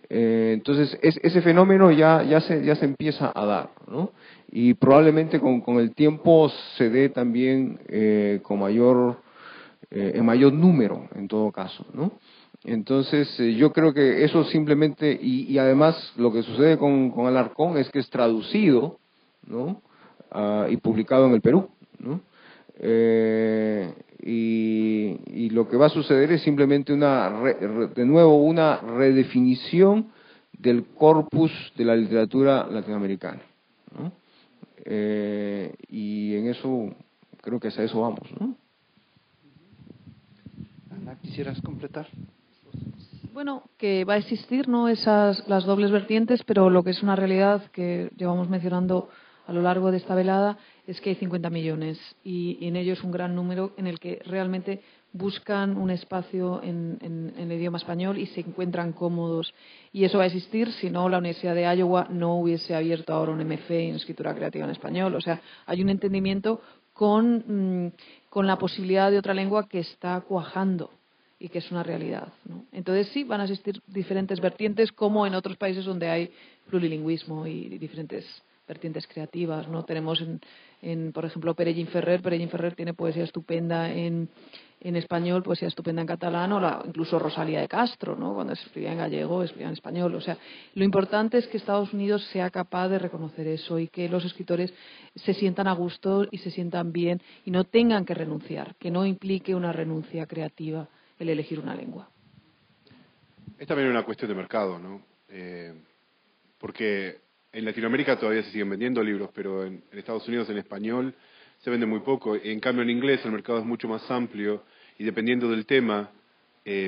Entonces, ese fenómeno ya se empieza a dar, ¿no? Y probablemente con el tiempo se dé también en mayor número, en todo caso, ¿no? Entonces, yo creo que eso simplemente, y además lo que sucede con Alarcón es que es traducido, ¿no? Y publicado en el Perú, ¿no? Y lo que va a suceder es simplemente de nuevo una redefinición del corpus de la literatura latinoamericana, ¿no? Y en eso, creo que hacia eso vamos, ¿no? Ana, ¿quisieras completar? Bueno, que va a existir, ¿no?, las dobles vertientes, pero lo que es una realidad que llevamos mencionando a lo largo de esta velada es que hay 50 millones y en ellos un gran número en el que realmente buscan un espacio en el idioma español y se encuentran cómodos. Y eso va a existir, si no, la Universidad de Iowa no hubiese abierto ahora un MFA en escritura creativa en español. O sea, hay un entendimiento con la posibilidad de otra lengua que está cuajando y que es una realidad, ¿no? Entonces sí, van a existir diferentes vertientes, como en otros países donde hay plurilingüismo y diferentes vertientes creativas, ¿no? Tenemos por ejemplo, Pere Ferrer tiene poesía estupenda en español, poesía estupenda en catalán, incluso Rosalía de Castro, ¿no? Cuando escribía en gallego, escribía en español. O sea, lo importante es que Estados Unidos sea capaz de reconocer eso y que los escritores se sientan a gusto y se sientan bien y no tengan que renunciar, que no implique una renuncia creativa el elegir una lengua. Es también una cuestión de mercado, ¿no? Porque en Latinoamérica todavía se siguen vendiendo libros, pero en Estados Unidos en español se vende muy poco. En cambio en inglés el mercado es mucho más amplio y dependiendo del tema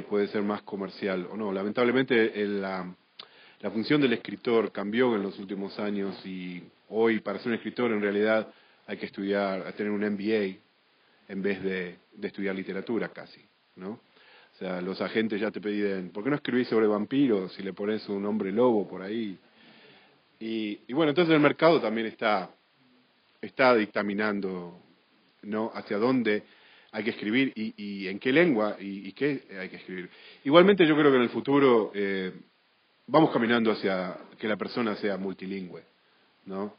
puede ser más comercial o no. Lamentablemente la función del escritor cambió en los últimos años y hoy para ser un escritor en realidad hay que tener un MBA en vez de estudiar literatura casi, ¿no? O sea, los agentes ya te piden, ¿por qué no escribís sobre vampiros si le pones un hombre lobo por ahí? Y bueno, entonces el mercado también está dictaminando, ¿no?, hacia dónde hay que escribir y en qué lengua y qué hay que escribir. Igualmente yo creo que en el futuro vamos caminando hacia que la persona sea multilingüe, ¿no?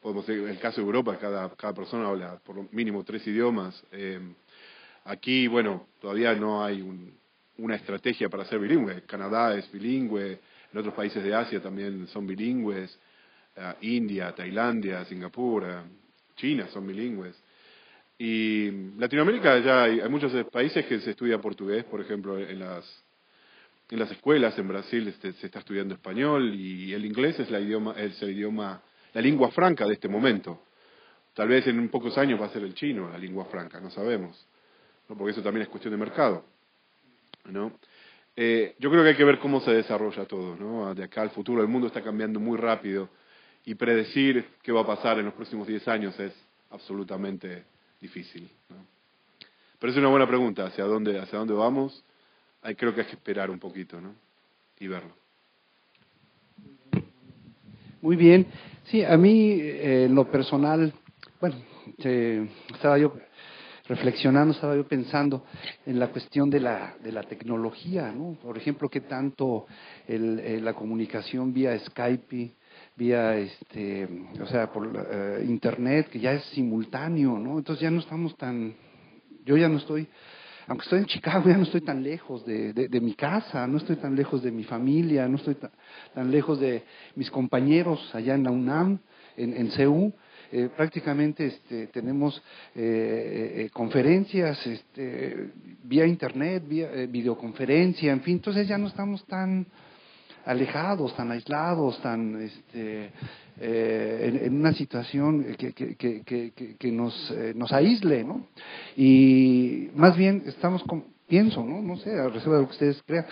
Podemos ver el caso de Europa, cada persona habla por lo mínimo 3 idiomas. Aquí, bueno, todavía no hay una estrategia para ser bilingüe. Canadá es bilingüe, en otros países de Asia también son bilingües, India, Tailandia, Singapur, China son bilingües. Y Latinoamérica ya hay muchos países que se estudia portugués, por ejemplo, en las escuelas. En Brasil se está estudiando español y el inglés es la lengua franca de este momento. Tal vez en pocos años va a ser el chino la lengua franca, no sabemos, ¿no? Porque eso también es cuestión de mercado, ¿no? Yo creo que hay que ver cómo se desarrolla todo, ¿no? De acá al futuro el mundo está cambiando muy rápido y predecir qué va a pasar en los próximos 10 años es absolutamente difícil, ¿no? Pero es una buena pregunta, ¿hacia dónde vamos? Creo que hay que esperar un poquito, ¿no? Y verlo. Muy bien. Sí, a mí en lo personal, bueno, estaba yo reflexionando, estaba yo pensando en la cuestión de la tecnología, ¿no? Por ejemplo, qué tanto la comunicación vía Skype, vía o sea, por internet, que ya es simultáneo, ¿no? Entonces ya no estamos yo ya no estoy, aunque estoy en Chicago, ya no estoy tan lejos de mi casa, no estoy tan lejos de mi familia, no estoy tan lejos de mis compañeros allá en la UNAM, en CEU. Prácticamente tenemos conferencias vía internet, vía videoconferencia, en fin, entonces ya no estamos tan alejados, tan aislados, tan en una situación que nos aísle, ¿no? Y más bien estamos pienso, no sé, a reserva de lo que ustedes crean,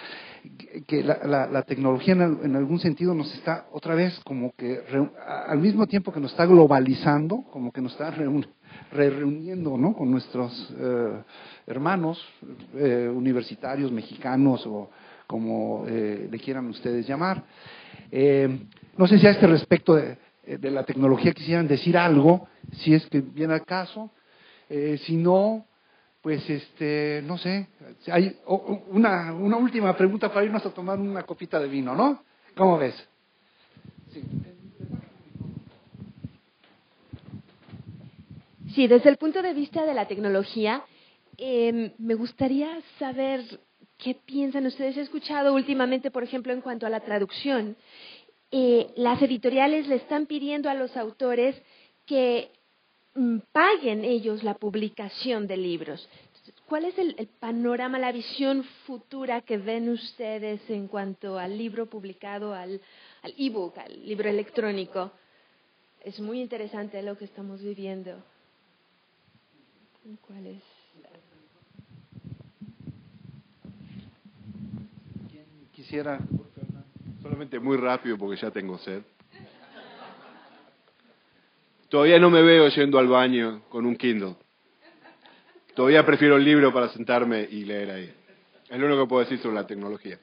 que la tecnología en algún sentido nos está otra vez como que, al mismo tiempo que nos está globalizando, como que nos está reuniendo, ¿no? Con nuestros hermanos universitarios, mexicanos o como le quieran ustedes llamar. No sé si a este respecto de la tecnología quisieran decir algo, si es que viene al caso, si no, pues no sé, hay una última pregunta para irnos a tomar una copita de vino, ¿no? ¿Cómo ves? Sí, desde el punto de vista de la tecnología, me gustaría saber qué piensan ustedes. He escuchado últimamente, por ejemplo, en cuanto a la traducción, las editoriales le están pidiendo a los autores que paguen ellos la publicación de libros. ¿Cuál es el panorama, la visión futura que ven ustedes en cuanto al libro publicado, al ebook, al libro electrónico? Es muy interesante lo que estamos viviendo. ¿Cuál es? ¿Quién quisiera? Solamente muy rápido porque ya tengo sed. Todavía no me veo yendo al baño con un Kindle. Todavía prefiero el libro para sentarme y leer ahí. Es lo único que puedo decir sobre la tecnología.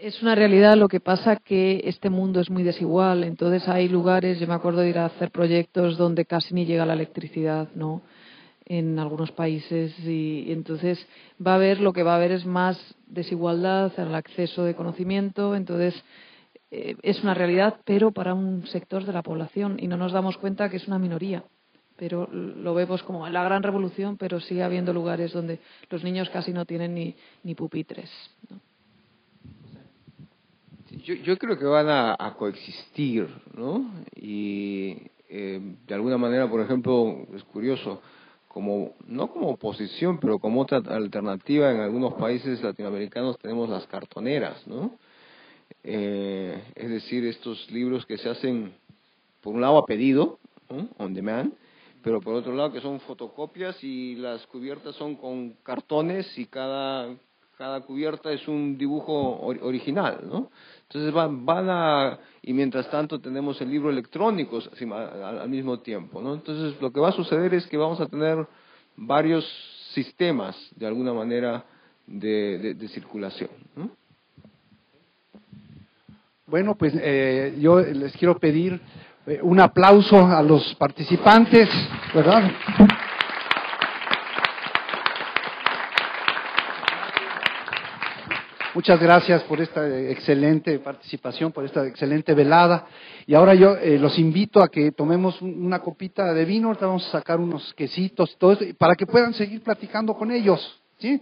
Es una realidad, lo que pasa que este mundo es muy desigual, entonces hay lugares, yo me acuerdo de ir a hacer proyectos donde casi ni llega la electricidad, ¿no? En algunos países, y entonces lo que va a haber es más desigualdad en el acceso de conocimiento, entonces es una realidad, pero para un sector de la población, y no nos damos cuenta que es una minoría. Pero lo vemos como la gran revolución, pero sigue habiendo lugares donde los niños casi no tienen ni pupitres, ¿no? Yo creo que van a coexistir, ¿no? Y de alguna manera, por ejemplo, es curioso, no como oposición, pero como otra alternativa, en algunos países latinoamericanos tenemos las cartoneras, ¿no? Es decir, estos libros que se hacen, por un lado, a pedido, ¿no? On demand, pero por otro lado que son fotocopias y las cubiertas son con cartones y cada cubierta es un dibujo original, ¿no? Entonces y mientras tanto tenemos el libro electrónico al mismo tiempo, ¿no? Entonces lo que va a suceder es que vamos a tener varios sistemas, de alguna manera, de circulación, ¿no? Bueno, pues yo les quiero pedir un aplauso a los participantes, ¿verdad? Muchas gracias por esta excelente participación, por esta excelente velada. Y ahora yo los invito a que tomemos una copita de vino. Ahorita vamos a sacar unos quesitos y todo esto, para que puedan seguir platicando con ellos, ¿sí?